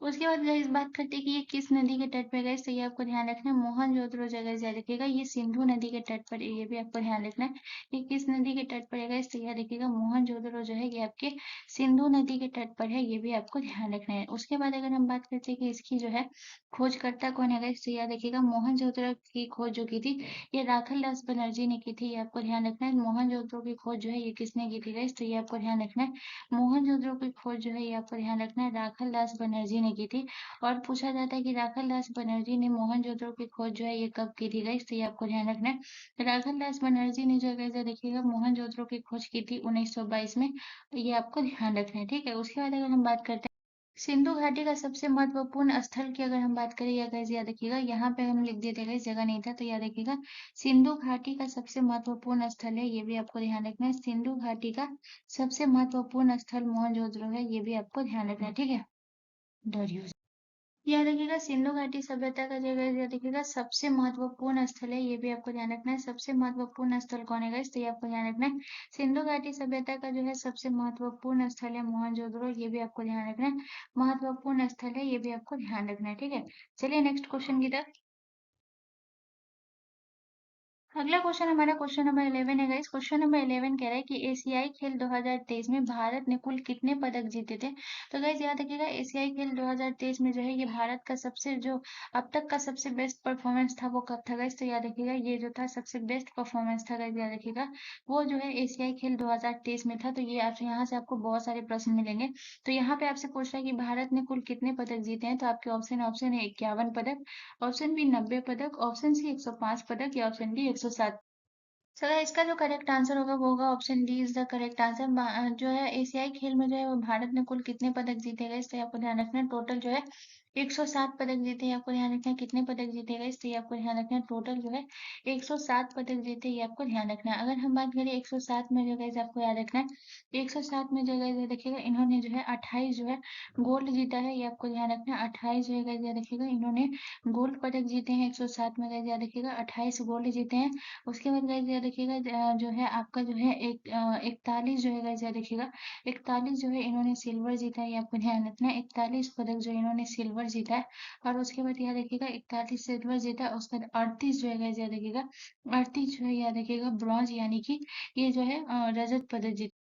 उसके बाद गाइस बात करते हैं कि ये किस नदी के तट पे गाइस, तो ये आपको ध्यान रखना है मोहनजोदड़ो जगह याद रखिएगा ये सिंधु नदी के तट पर है, ये भी आपको ध्यान रखना है। ये किस नदी के तट पर है गाइस, तो याद रखिएगा मोहनजोदड़ो जो है ये आपके सिंधु नदी के तट पर है, ये भी आपको ध्यान रखना है। उसके बाद अगर हम बात करते हैं कि इसकी जो है खोजकर्ता कौन है गाइस, तो याद रखिएगा मोहनजोदड़ो की खोज जो की थी ये राखाल दास बनर्जी ने की थी, ये आपको ध्यान रखना है। मोहनजोदड़ो की खोज जो है ये किसने की थी गाइस, तो ये आपको ध्यान रखना है। मोहनजोदड़ो की खोज जो है ये आपको ध्यान रखना है राखाल दास बनर्जी ने की थी। और पूछा जाता है कि राखाल दास बनर्जी ने मोहनजोदड़ो की खोज जो है ये कब की थी गाइस, तो ये आपको ध्यान रखना है। राखाल दास बनर्जी ने जो है गाइस देखिएगा मोहनजोदड़ो की खोज की थी 1922 में, ये आपको ध्यान रखना है। ठीक है, उसके बाद अगर हम बात करते हैं सिंधु घाटी का सबसे महत्वपूर्ण स्थल की अगर हम बात करें, या गाइस याद रखिएगा यहाँ पे हम लिख देते गाइस, जगह नहीं था तो याद रखिएगा सिंधु घाटी का सबसे महत्वपूर्ण स्थल है, ये भी आपको ध्यान रखना है। सिंधु घाटी का सबसे महत्वपूर्ण स्थल मोहनजोदड़ो है, ये भी आपको ध्यान रखना है। ठीक है, डरियो याद रखिएगा सिंधु घाटी सभ्यता का जगह याद रखिएगा सबसे महत्वपूर्ण स्थल है, ये भी आपको ध्यान रखना है। सबसे महत्वपूर्ण स्थल कौन है गाइस, तो ये आपको ध्यान रखना है। सिंधु घाटी सभ्यता का जो है सबसे महत्वपूर्ण स्थल है मोहनजोदड़ो, ये भी आपको ध्यान रखना है। महत्वपूर्ण स्थल है, ये भी आपको ध्यान रखना है। ठीक है, चलिए नेक्स्ट क्वेश्चन की तरफ। अगला क्वेश्चन हमारा क्वेश्चन नंबर 11 है गाइस। क्वेश्चन नंबर 11 कह रहा है कि एशियाई खेल 2023 में भारत ने कुल कितने पदक जीते थे। तो गाइस याद रखिएगा एशियाई खेल 2023 में जो है ये भारत का सबसे जो अब तक का सबसे बेस्ट परफॉर्मेंस था वो कब था गाइस, तो याद रखिएगा ये जो था सबसे बेस्ट परफॉर्मेंस था गाइस, याद रखिएगा वो जो है एशियाई खेल 2023 में था। तो ये आप यहाँ से आपको बहुत सारे प्रश्न मिलेंगे। तो यहाँ पे आपसे पूछ रहा है कि भारत ने कुल कितने पदक जीते हैं, तो आपके ऑप्शन ऑप्शन है 51 पदक, ऑप्शन बी 90 पदक, ऑप्शन सी 105 पदक, या ऑप्शन डी 107। सर इसका जो करेक्ट आंसर होगा वो होगा option D is the correct answer. जो है एशियाई खेल में जो है वो भारत ने कुल कितने पदक जीते गए, इससे आपको ध्यान रखना है। टोटल जो है 107 पदक जीते हैं, आपको ध्यान रखना है। कितने पदक जीते गए, इससे आपको ध्यान रखना है। टोटल जो है 107 पदक जीते, ये आपको ध्यान रखना है। अगर हम बात करें 107 में जो है आपको याद रखना है 107 में जो है देखिएगा इन्होंने जो है 28 जो है गोल्ड जीता है, ये आपको ध्यान रखना है। 28 जो है याद रखिएगा इन्होंने गोल्ड पदक जीते हैं 107 में, याद रखिएगा 28 गोल्ड जीते हैं। उसके बाद गाइस याद रखिएगा जो है आपका जो है 41 जो है गाइस याद रखिएगा 41 जो है इन्होंने सिल्वर जीता है, ये आपको ध्यान रखना है। 41 पदक जो इन्होंने सिल्वर जीता है। और उसके बाद याद रखिएगा 41 सिल्वर जीता है, उसके बाद 38 जो है गाइस याद रखिएगा 38 जो है याद रखिएगा ब्रॉन्ज यानी कि ये जो है रजत पदक जीता।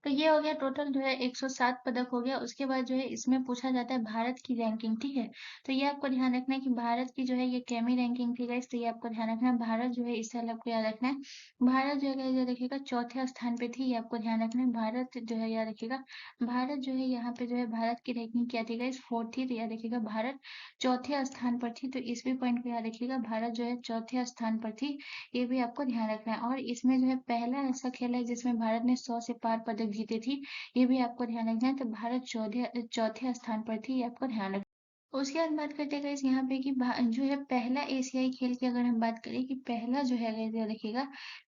तो ये हो गया टोटल जो है 107 पदक हो गया। उसके बाद जो है इसमें पूछा जाता है भारत की रैंकिंग, ठीक है। तो ये आपको ध्यान रखना है कि भारत की जो है ये केमी रैंकिंग थी गाइस, तो ये आपको ध्यान रखना है। भारत जो है इस साल आपको याद रखना है भारत जो है गाइस याद रखिएगा चौथे स्थान पे थी, ये आपको ध्यान रखना है। भारत जो है याद रखिएगा भारत जो है यहाँ पे जो है भारत की रैंकिंग क्या थी गाइस, 4th थी, तो याद रखिएगा भारत चौथे स्थान पर थी। तो इस भी पॉइंट को याद रखिएगा भारत जो है चौथे स्थान पर थी, ये भी आपको ध्यान रखना है। और इसमें जो है पहला ऐसा खेल है जिसमें भारत ने 100 से पार पदक जीते थी, ये भी आपको ध्यान रखना है। तो भारत चौथे चौथे स्थान पर थी, ये आपको ध्यान रखना है। उसके बाद बात करते हैं गाइस यहाँ पे कि जो है पहला एशियाई खेल की अगर हम बात करें कि पहला जो है गाइस याद रखिएगा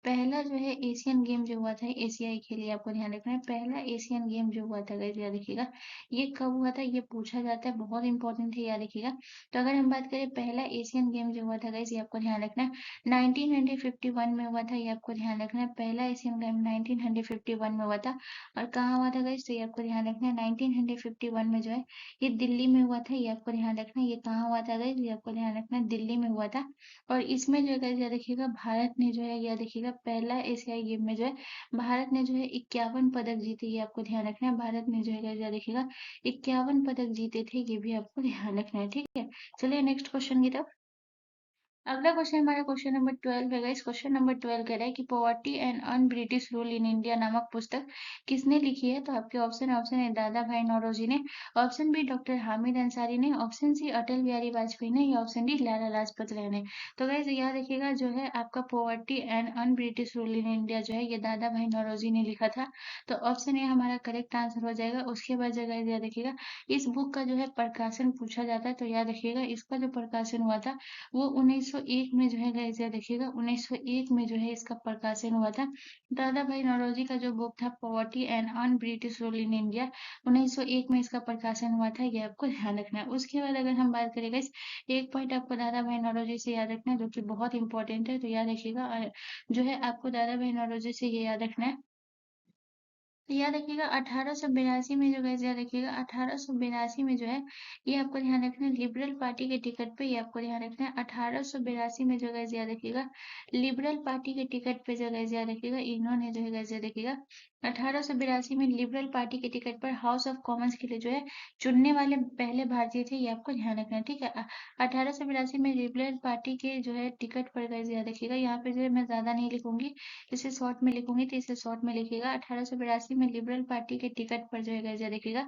पहला जो है एशियन गेम जो हुआ था एशियाई खेल, ये आपको ध्यान रखना है। पहला एशियन गेम जो हुआ था गाइस याद रखिएगा ये कब हुआ था, ये पूछा जाता है, बहुत इंपॉर्टेंट है, याद रखिएगा। तो अगर हम बात करें पहला एशियन गेम जो हुआ था गाइस, ये आपको ध्यान रखना है 1951 में हुआ था, ये आपको ध्यान रखना है। पहला एशियन गेम 1951 में हुआ था। और कहाँ हुआ था गाइस, तो ये आपको ध्यान रखना है 1951 में जो है ये दिल्ली में हुआ था, ये आपको ध्यान रखना है ये कहाँ हुआ था गाइस, ये आपको ध्यान रखना है दिल्ली में हुआ था। और इसमें जो है गाइस याद रखिएगा भारत ने जो है याद रखिएगा पहला एशियाई गेम में जो है भारत ने जो है 51 पदक जीते, ये आपको ध्यान रखना है। भारत ने जो है गाइस याद रखिएगा 51 पदक जीते थे, ये भी आपको ध्यान रखना है, ठीक है। चलिए नेक्स्ट क्वेश्चन की तरफ। अगला क्वेश्चन हमारा क्वेश्चन नंबर 12 है गाइस। क्वेश्चन नंबर 12 कह रहा है कि poverty and un British rule in India नामक पुस्तक किसने लिखी है। तो आपके ऑप्शन है दादा भाई नौरोजी ने, option B doctor Hamid Ansari ने, ऑप्शन सी अटल बिहारी वाजपेयी ने, या ऑप्शन डी लाला लाजपत राय ने। तो गाइस याद रखिएगा जो है आपका poverty and un British rule in India जो है ये दादा भाई नौरोजी ने लिखा था। तो ऑप्शन ए हमारा करेक्ट आंसर हो जाएगा। उसके बाद जो गाइस याद रखिएगा इस बुक का जो है प्रकाशन पूछा जाता है, तो याद रखिएगा इसका जो प्रकाशन हुआ था वो 1901 में जो है गाइस याद रखिएगा 1901 में जो है इसका प्रकाशन हुआ था। दादा भाई नौरोजी का जो बुक था poverty and un British rule in India 1901 में इसका प्रकाशन हुआ था, ये आपको ध्यान रखना है। उसके बाद अगर हम बात करें गाइस एक पॉइंट आपको दादा भाई नौरोजी से याद रखना है जो कि बहुत इंपॉर्टेंट है, तो याद रखिएगा जो है आपको दादा भाई नौरोजी से ये याद रखना है। तो याद रखिएगा 1882 में जो गाइस याद रखिएगा 1882 में जो है ये आपको ध्यान रखना है लिबरल पार्टी के टिकट पे, ये आपको ध्यान रखना है 1882 में जो गाइस याद रखिएगा लिबरल पार्टी के टिकट पे जो गाइस याद रखिएगा इन्होंने जो है गाइस याद रखिएगा 1882 में लिबरल पार्टी के टिकट पर हाउस ऑफ कॉमन्स के लिए जो है चुनने वाले पहले भारतीय थे, ये आपको ध्यान रखना है, ठीक है। 1882 में लिबरल पार्टी के जो है टिकट पर गाइस याद रखिएगा यहाँ पे जो है मैं ज्यादा नहीं लिखूंगी, इसे शॉर्ट में लिखूंगी, तो इसे शॉर्ट में लिखिएगा। 1882 में लिबरल पार्टी के टिकट पर जो है गाइस याद रखिएगा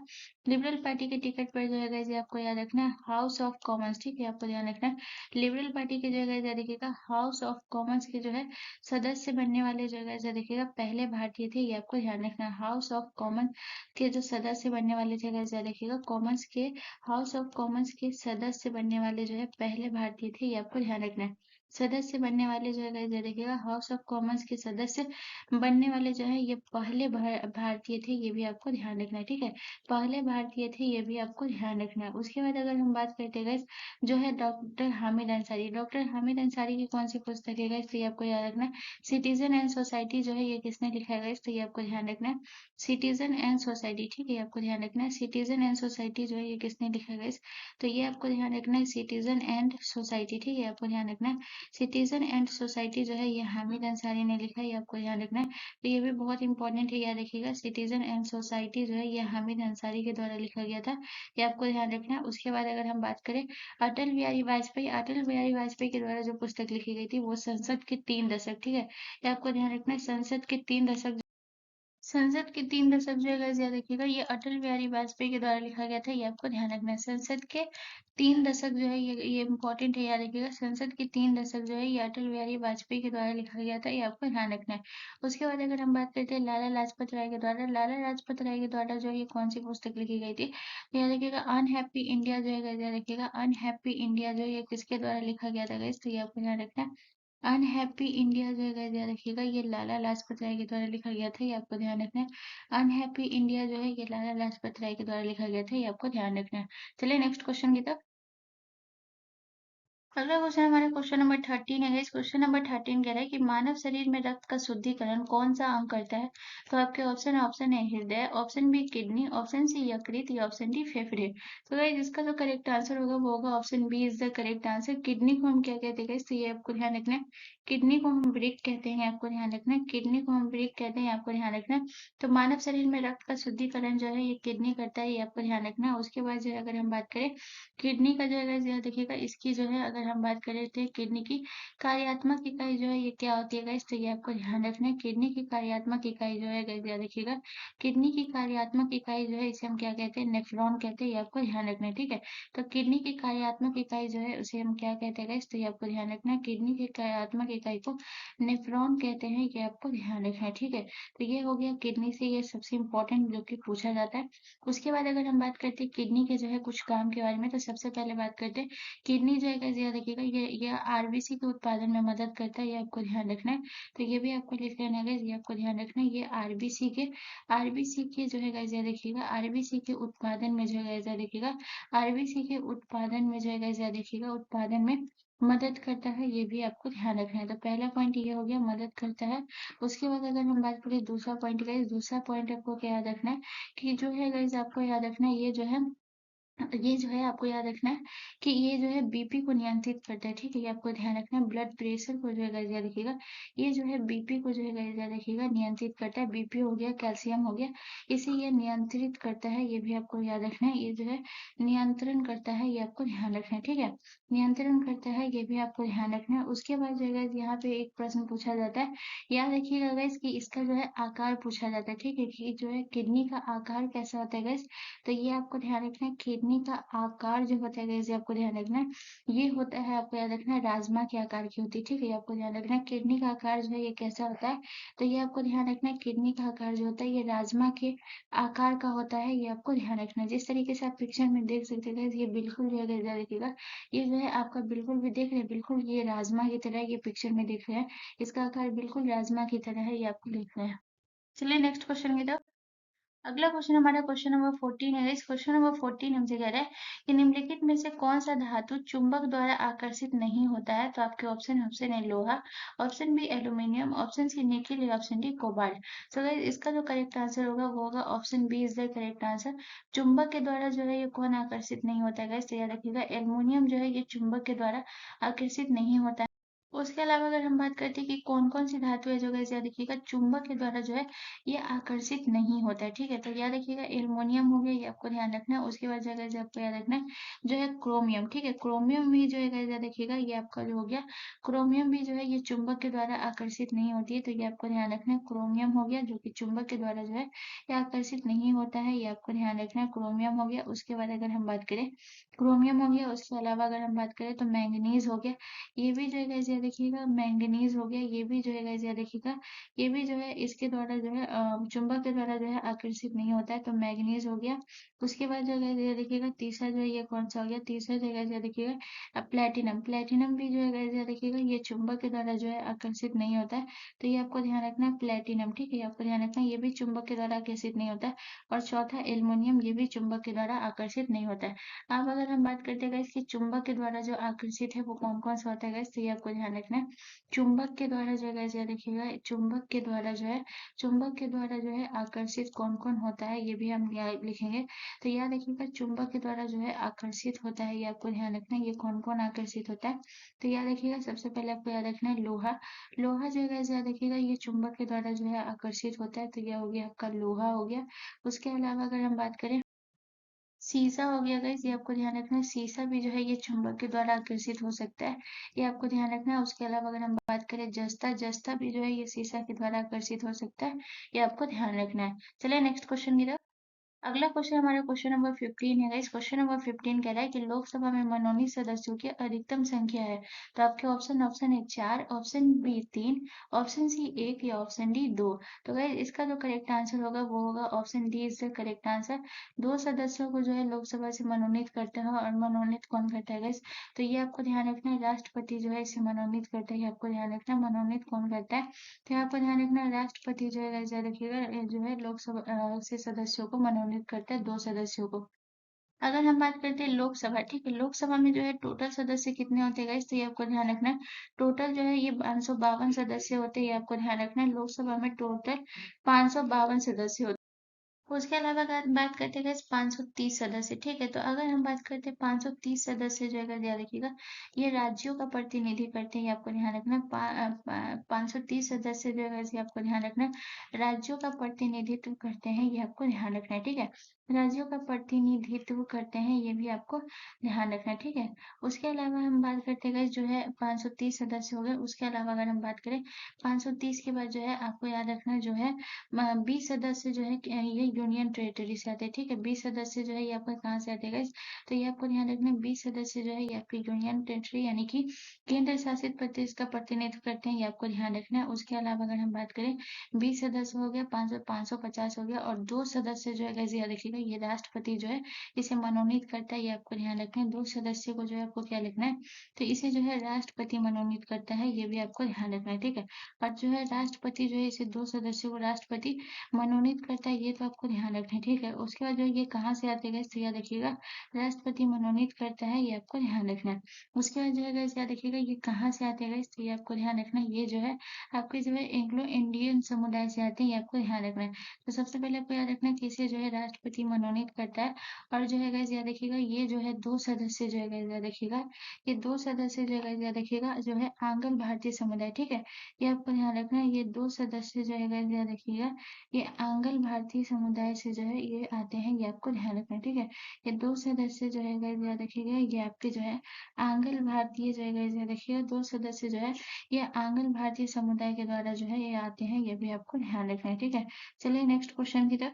लिबरल पार्टी के टिकट पर जो है गाइस ये आपको याद रखना है हाउस ऑफ कॉमन्स, ठीक है, आपको ध्यान रखना है लिबरल पार्टी के जो है गाइस याद रखिएगा हाउस ऑफ कॉमन्स के जो है सदस्य बनने वाले जो है गाइस याद रखिएगा पहले भारतीय थे, ये आपको ध्यान रखना है। हाउस ऑफ कॉमन के जो सदस्य बनने वाले थे गाइस याद रखिएगा कॉमन्स के हाउस ऑफ कॉमन्स के सदस्य बनने वाले जो है पहले भारतीय थे, ये आपको ध्यान रखना है। सदस्य बनने वाले जो है गाइस ये देखिएगा हाउस ऑफ कॉमन्स के सदस्य बनने वाले जो है ये पहले भारतीय थे, ये भी आपको ध्यान रखना है, ठीक है। पहले भारतीय थे, ये भी आपको ध्यान रखना है। उसके बाद अगर हम बात करते हैं गाइस जो है डॉक्टर हामिद अंसारी की कौन सी पुस्तक है गाइस, तो ये आपको याद रखना है सिटीजन एंड सोसाइटी जो है ये किसने लिखा है गाइस, तो ये आपको ध्यान रखना है सिटीजन एंड सोसाइटी, ठीक है, आपको ध्यान रखना है सिटीजन एंड सोसाइटी जो है ये किसने लिखा है गाइस, तो ये आपको ध्यान रखना है सिटीजन एंड सोसाइटी, ठीक है, आपको ध्यान रखना है सिटीजन एंड सोसाइटी जो है ये हामिद अंसारी ने लिखा है, ये आपको ध्यान रखना है। तो ये भी बहुत इंपॉर्टेंट है, याद रखिएगा सिटीजन एंड सोसाइटी जो है ये हामिद अंसारी के द्वारा लिखा गया था, ये आपको ध्यान रखना है। उसके बाद अगर हम बात करें अटल बिहारी वाजपेयी के द्वारा जो पुस्तक लिखी गई थी वो संसद के 3 दशक, ठीक है, ये आपको ध्यान रखना है संसद के 3 दशक जो है गाइस याद रखिएगा ये अटल बिहारी वाजपेयी के द्वारा लिखा गया था, ये आपको ध्यान रखना है। संसद के 3 दशक जो है ये इम्पोर्टेंट है, याद रखिएगा संसद के 3 दशक जो है ये अटल बिहारी वाजपेयी के द्वारा लिखा गया था, ये आपको ध्यान रखना है। उसके बाद अगर हम बात करते हैं लाला लाजपत राय के द्वारा जो है ये कौन सी पुस्तक लिखी गई थी, तो याद रखिएगा अनहैप्पी इंडिया जो है गाइस याद रखिएगा अनहैप्पी इंडिया जो है ये किसके द्वारा लिखा गया था गाइस, तो ये आपको ध्यान रखना है अनहैप्पी इंडिया जो है गाइस याद रखिएगा ये लाला लाजपत राय के द्वारा लिखा गया था, ये आपको ध्यान रखना है। अनहैप्पी इंडिया जो है ये लाला लाजपत राय के द्वारा लिखा गया था, ये आपको ध्यान रखना है। चलिए नेक्स्ट क्वेश्चन की तरफ। अगला क्वेश्चन हमारा क्वेश्चन नंबर 13 है गाइस। क्वेश्चन नंबर 13 कह रहा है कि मानव शरीर में रक्त का शुद्धिकरण कौन सा अंग करता है। तो आपके ऑप्शन है हृदय, option B kidney, option C यकृत, या ऑप्शन डी फेफड़े। तो गाइस इसका जो करेक्ट आंसर होगा वो होगा option B is the correct answer. Kidney को हम क्या कहते हैं गाइस, तो ये आपको ध्यान रखना है किडनी को हम वृक्क कहते हैं, आपको ध्यान रखना है किडनी को हम वृक्क कहते हैं, आपको ध्यान रखना है। तो मानव शरीर में रक्त का शुद्धिकरण जो है ये किडनी करता है, ये आपको ध्यान रखना है। उसके बाद जो है अगर हम बात करें किडनी का जो है गाइस यह देखिएगा इसकी जो है अगर हम बात करें तो किडनी की कार्यात्मक इकाई जो है ये क्या होती है गाइस, तो ये आपको ध्यान रखना है किडनी की कार्यात्मक इकाई जो है गाइस यह देखिएगा किडनी की कार्यात्मक इकाई जो है इसे हम क्या कहते हैं नेफ्रॉन कहते हैं, ये आपको ध्यान रखना है, ठीक है। तो किडनी की कार्यात्मक इकाई जो है उसे हम क्या कहते हैं गाइस, तो ये आपको ध्यान रखना है किडनी की कार्यात्मक इकाई को नेफ्रॉन कहते हैं, ये आपको ध्यान रखना है, ठीक है। तो ये हो गया किडनी से ये सबसे इंपॉर्टेंट जो कि पूछा जाता है। उसके बाद अगर हम बात करते हैं किडनी के जो है कुछ काम के बारे में, तो सबसे पहले बात करते हैं किडनी जो है गाइस याद रखिएगा ये आरबीसी के उत्पादन में मदद करता है, ये आपको ध्यान रखना है। तो ये भी आपको लिख लेना है गाइस, ये आपको ध्यान रखना है ये आरबीसी के जो है गाइस याद रखिएगा आरबीसी के उत्पादन में जो है गाइस याद रखिएगा आरबीसी के उत्पादन में जो है गाइस याद रखिएगा उत्पादन में मदद करता है, ये भी आपको ध्यान रखना है। तो पहला पॉइंट ये हो गया मदद करता है। उसके बाद अगर हम बात करें दूसरा पॉइंट गाइस, दूसरा पॉइंट आपको क्या याद रखना है कि जो है गाइस आपको याद रखना है ये जो है ये जो है आपको याद रखना है कि ये जो है बीपी को नियंत्रित करता है, ठीक है? ये आपको ध्यान रखना है। ब्लड प्रेशर को जो है गाइस याद रखिएगा, ये जो है बीपी को जो है गाइस याद रखिएगा नियंत्रित करता है। बीपी हो गया, कैल्शियम हो गया, इसे ये नियंत्रित करता है, ये भी आपको याद रखना है। ये जो है नियंत्रण करता है, ये आपको ध्यान रखना है, ठीक है? नियंत्रण करता है, ये भी आपको ध्यान रखना है। उसके बाद जो है गाइस यहाँ पे एक प्रश्न पूछा जाता है, याद रखिएगा गाइस कि इसका जो है आकार पूछा जाता है, ठीक है? कि जो है किडनी का आकार कैसा होता है गाइस, तो ये आपको ध्यान रखना है। किडनी का आकार जो होता है गाइस, ये आपको ध्यान रखना है, ये होता है, आपको याद रखना है, राजमा के आकार की होती है, ठीक है? ये आपको ध्यान रखना है। किडनी का आकार जो है ये कैसा होता है, तो ये आपको ध्यान रखना है। किडनी का आकार जो होता है ये राजमा के आकार का होता है, ये आपको ध्यान रखना है। जिस तरीके से आप पिक्चर में देख सकते हैं गाइस, ये बिल्कुल जो है गाइस याद रखिएगा, ये जो है आपका बिल्कुल भी देख रहे हैं, बिल्कुल ये राजमा की तरह ये पिक्चर में दिख रहे हैं। इसका आकार बिल्कुल राजमा की तरह है, ये आपको लिखना है। चलिए नेक्स्ट क्वेश्चन की तरफ। अगला क्वेश्चन हमारा क्वेश्चन नंबर 14 है। इस क्वेश्चन नंबर 14 हमसे कह रहा है कि निम्नलिखित में से कौन सा धातु चुंबक द्वारा आकर्षित नहीं होता है। तो आपके ऑप्शन है लोहा, option B aluminium, option C nickel या ऑप्शन डी कोबाल्ट। तो गाइस इसका जो करेक्ट आंसर होगा वो होगा option B is the correct answer. चुंबक के द्वारा जो है ये कौन आकर्षित नहीं होता है गाइस, तो याद रखिएगा एल्यूमिनियम जो है ये चुंबक के द्वारा आकर्षित नहीं होता है। उसके अलावा अगर हम बात करते हैं कि कौन-कौन सी धातु है जो गाइस याद रखिएगा चुंबक के द्वारा जो है ये आकर्षित नहीं होता है, ठीक है? तो याद रखिएगा एल्युमिनियम हो गया, ये आपको ध्यान रखना है। उसके बाद जो है गाइस आपको याद रखना है जो है क्रोमियम, ठीक है? क्रोमियम भी जो है गाइस याद रखिएगा, ये आपका जो हो गया क्रोमियम भी जो है ये चुंबक के द्वारा आकर्षित नहीं होती है, तो ये आपको ध्यान रखना है। क्रोमियम हो गया जो कि चुंबक के द्वारा जो है ये आकर्षित नहीं होता है, ये आपको ध्यान रखना है। क्रोमियम हो गया, उसके बाद अगर हम बात करें क्रोमियम हो गया, उसके अलावा अगर हम बात करें तो मैंगनीज हो गया, ये भी जो है गाइस याद रखिएगा। मैंगनीज हो गया, ये भी जो है गाइस याद रखिएगा, ये भी जो है इसके द्वारा जो है चुंबक के द्वारा जो है आकर्षित नहीं होता है, तो मैंगनीज हो गया। उसके बाद जो है गाइस याद रखिएगा तीसरा जो है ये कौन सा हो गया, तीसरा जो है गाइस याद रखिएगा प्लेटिनम। प्लेटिनम भी जो है गाइस याद रखिएगा ये चुंबक के द्वारा जो है आकर्षित नहीं होता है, तो ये आपको ध्यान रखना है प्लेटिनम, ठीक है? ये आपको ध्यान रखना है, ये भी चुंबक के द्वारा आकर्षित नहीं होता है। और चौथा एल्युमिनियम, ये भी चुंबक के द्वारा आकर्षित नहीं होता है। अब अगर हम बात करते हैं गाइस कि चुंबक के द्वारा जो आकर्षित है वो कौन-कौन सा होता है गाइस, तो ये आपको ध्यान रखना है। चुंबक के द्वारा जो है गाइस याद रखिएगा, चुंबक के द्वारा जो है आकर्षित कौन-कौन होता है, ये भी हम यहाँ लिखेंगे। तो याद रखिएगा चुंबक के द्वारा जो है आकर्षित होता है, ये आपको ध्यान रखना है। ये कौन-कौन आकर्षित होता है, तो याद रखिएगा सबसे पहले आपको याद रखना है लोहा। लोहा जो है गाइस याद रखिएगा ये चुंबक के द्वारा जो है आकर्षित होता है, तो ये हो गया आपका लोहा हो गया। उसके अलावा अगर हम बात करें शीशा हो गया गाइस, ये आपको ध्यान रखना है। शीशा भी जो है ये चुंबक के द्वारा आकर्षित हो सकता है, ये आपको ध्यान रखना है। उसके अलावा अगर हम बात करें जस्ता, जस्ता भी जो है ये शीशा के द्वारा आकर्षित हो सकता है, ये आपको ध्यान रखना है। चलिए नेक्स्ट क्वेश्चन की तरफ। अगला क्वेश्चन हमारा क्वेश्चन नंबर 15 है गाइस। क्वेश्चन नंबर 15 कह रहा है कि लोकसभा में मनोनीत सदस्यों की अधिकतम संख्या है। तो आपके ऑप्शन है 4, ऑप्शन बी 3, ऑप्शन सी 1 या ऑप्शन डी 2। तो गाइस इसका जो करेक्ट आंसर होगा वो होगा option D is the correct answer. 2 सदस्यों को जो है लोकसभा से मनोनीत करते हैं, और मनोनीत कौन करता है गाइस, तो ये आपको ध्यान रखना है राष्ट्रपति जो है इसे मनोनीत करता है, ये आपको ध्यान रखना है। मनोनीत कौन करता है, तो यहाँ पर ध्यान रखना राष्ट्रपति जो है गाइस याद रखिएगा जो है लोकसभा से सदस्यों को मनोनीत करता है, 2 सदस्यों को। अगर हम बात करते हैं लोकसभा, ठीक है? लोकसभा में जो है टोटल सदस्य कितने होते हैं गाइस, तो ये आपको ध्यान रखना है। टोटल जो है ये 552 सदस्य होते हैं, ये आपको ध्यान रखना है। लोकसभा में टोटल 552 सदस्य होते हैं। उसके अलावा अगर बात करते हैं 530 सदस्य, ठीक है? तो अगर हम बात करते हैं 530 सदस्य जो है अगर ध्यान रखिएगा ये राज्यों का प्रतिनिधि करते हैं, ये आपको ध्यान रखना है। 530 सदस्य जो है ये आपको ध्यान रखना है राज्यों का प्रतिनिधित्व करते हैं, ये आपको ध्यान रखना है, ठीक है? राज्यों का प्रतिनिधित्व करते हैं, ये भी आपको ध्यान रखना है, ठीक है? उसके अलावा हम बात करते हैं जो है 530 सदस्य हो गए। उसके अलावा अगर हम बात करें 530 के बाद जो है आपको याद रखना जो है 20 सदस्य जो है ये यूनियन टेरिटरी से आते हैं, ठीक है? 20 सदस्य जो है ये आपका कहाँ से आते हैं गाइस, तो ये आपको ध्यान रखना है 20 सदस्य जो है ये आपकी यूनियन टेरिटरी यानी कि केंद्र शासित प्रदेश का प्रतिनिधित्व करते हैं, ये आपको ध्यान रखना है। उसके अलावा अगर हम बात करें 20 सदस्य हो गया, 550 हो गया, और 2 सदस्य जो है गाइस याद रखिएगा ये राष्ट्रपति जो है इसे मनोनीत करता है, ये आपको ध्यान रखना है। 2 सदस्य को जो है आपको क्या लिखना है, तो इसे जो है राष्ट्रपति मनोनीत करता है, ये भी आपको ध्यान रखना है, ठीक है? और जो है राष्ट्रपति जो है इसे 2 सदस्यों को राष्ट्रपति मनोनीत करता है, ये तो आपको ध्यान रखना है, ठीक है। उसके बाद जो ये कहाँ से आते हैं गाइस, तो याद रखिएगा राष्ट्रपति मनोनीत करता है, ये आपको ध्यान रखना है। उसके बाद जो है गाइस याद रखिएगा ये कहाँ से आते हैं गाइस, तो ये आपको ध्यान रखना है, ये जो है आपके जो है एंग्लो इंडियन समुदाय से आते हैं, ये आपको ध्यान रखना है। तो सबसे पहले आपको याद रखना है कि इसे जो है राष्ट्रपति मनोनीत करता है, और जो है गाइस याद रखिएगा ये जो है 2 सदस्य जो है गाइस याद रखिएगा, ये 2 सदस्य जो है गाइस याद रखिएगा जो है आंग्ल भारतीय समुदाय, ठीक है। ये आपको ध्यान रखना है, ये 2 सदस्य जो है गाइस याद रखिएगा ये आंग्ल भारतीय समुदाय से जो है ये आते हैं, ये आपको ध्यान रखना है, ठीक है। ये 2 सदस्य जो है गाइस याद रखिएगा ये आपके जो है आंग्ल भारतीय जो है गाइस याद रखिएगा 2 सदस्य जो है ये आंग्ल भारतीय समुदाय के द्वारा जो है ये आते हैं, ये भी आपको ध्यान रखना है, ठीक है। चलिए नेक्स्ट क्वेश्चन की तरफ।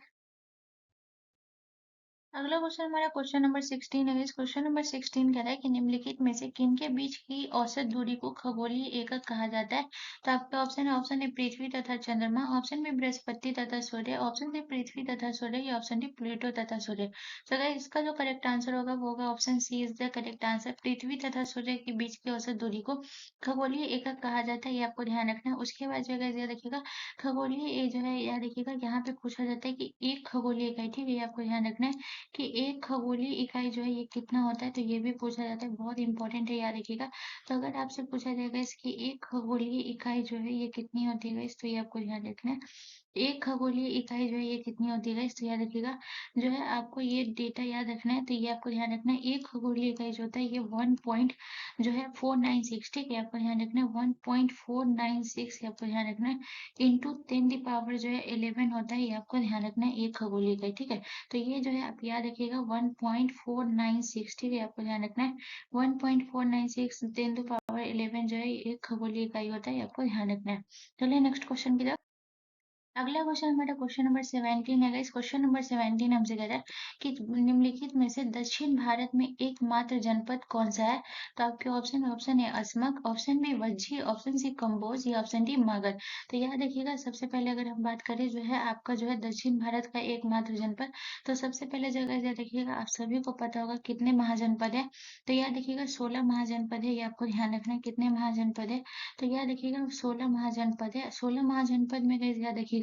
अगला क्वेश्चन हमारा क्वेश्चन नंबर 16 है। इस क्वेश्चन नंबर 16 कह रहा है कि निम्नलिखित में से किन के बीच की औसत दूरी को खगोलीय एकक कहा जाता है। तो आपका ऑप्शन ए पृथ्वी तथा चंद्रमा, ऑप्शन बी बृहस्पति तथा सूर्य, ऑप्शन सी पृथ्वी तथा सूर्य, या ऑप्शन डी प्लूटो तथा सूर्य। तो गाइस इसका जो करेक्ट आंसर होगा वो होगा option C is the correct answer. पृथ्वी तथा सूर्य के बीच की औसत दूरी को खगोलीय एकक कहा जाता है, ये आपको ध्यान रखना है। उसके बाद जो है याद रखिएगा खगोलीय ये जो है याद रखिएगा यहाँ पे पूछा जाता है कि एक खगोलीय इकाई, ठीक है, ये आपको ध्यान रखना है कि एक खगोलीय इकाई जो है ये कितना होता है, तो ये भी पूछा जाता है, बहुत इंपॉर्टेंट है, याद रखिएगा। तो अगर आपसे पूछा जाएगा इसकी एक खगोलीय इकाई जो है ये कितनी होती है गाइस, तो ये आपको ध्यान रखना है। एक खगोलीय इकाई जो है ये कितनी होती है गाइस, तो याद रखिएगा जो है आपको ये डेटा याद रखना है, तो ये आपको ध्यान रखना है एक खगोलीय इकाई जो होता है ये 1 पॉइंट जो है 496, ठीक है, आपको ध्यान रखना है 1.496 आपको ध्यान रखना है इंटू 10 की पावर जो है 11 होता है, ये आपको ध्यान रखना है एक खगोलीय इकाई, ठीक है। तो ये जो है आप याद रखिएगा 1.496, ठीक है, आपको ध्यान रखना है 1.496 10 टू पावर 11 जो है एक खगोलीय इकाई होता है, आपको ध्यान रखना है। चलिए नेक्स्ट क्वेश्चन की तरफ। अगला क्वेश्चन हमारा क्वेश्चन नंबर 17 है। इस क्वेश्चन नंबर 17 हमसे कह रहा है कि निम्नलिखित में से दक्षिण भारत में एकमात्र जनपद कौन सा है। तो आपके option A Asmaka, option B Vajji, option C Kamboja, या ऑप्शन डी मगध। तो याद रखिएगा सबसे पहले अगर हम बात करें जो है आपका जो है दक्षिण भारत का एकमात्र जनपद, तो सबसे पहले जगह याद रखिएगा आप सभी को पता होगा कितने महाजनपद है। तो याद रखिएगा 16 महाजनपद है, ये आपको ध्यान रखना है कितने महाजनपद है। तो याद रखिएगा 16 महाजनपद है। 16 महाजनपद में गाइस याद रखिएगा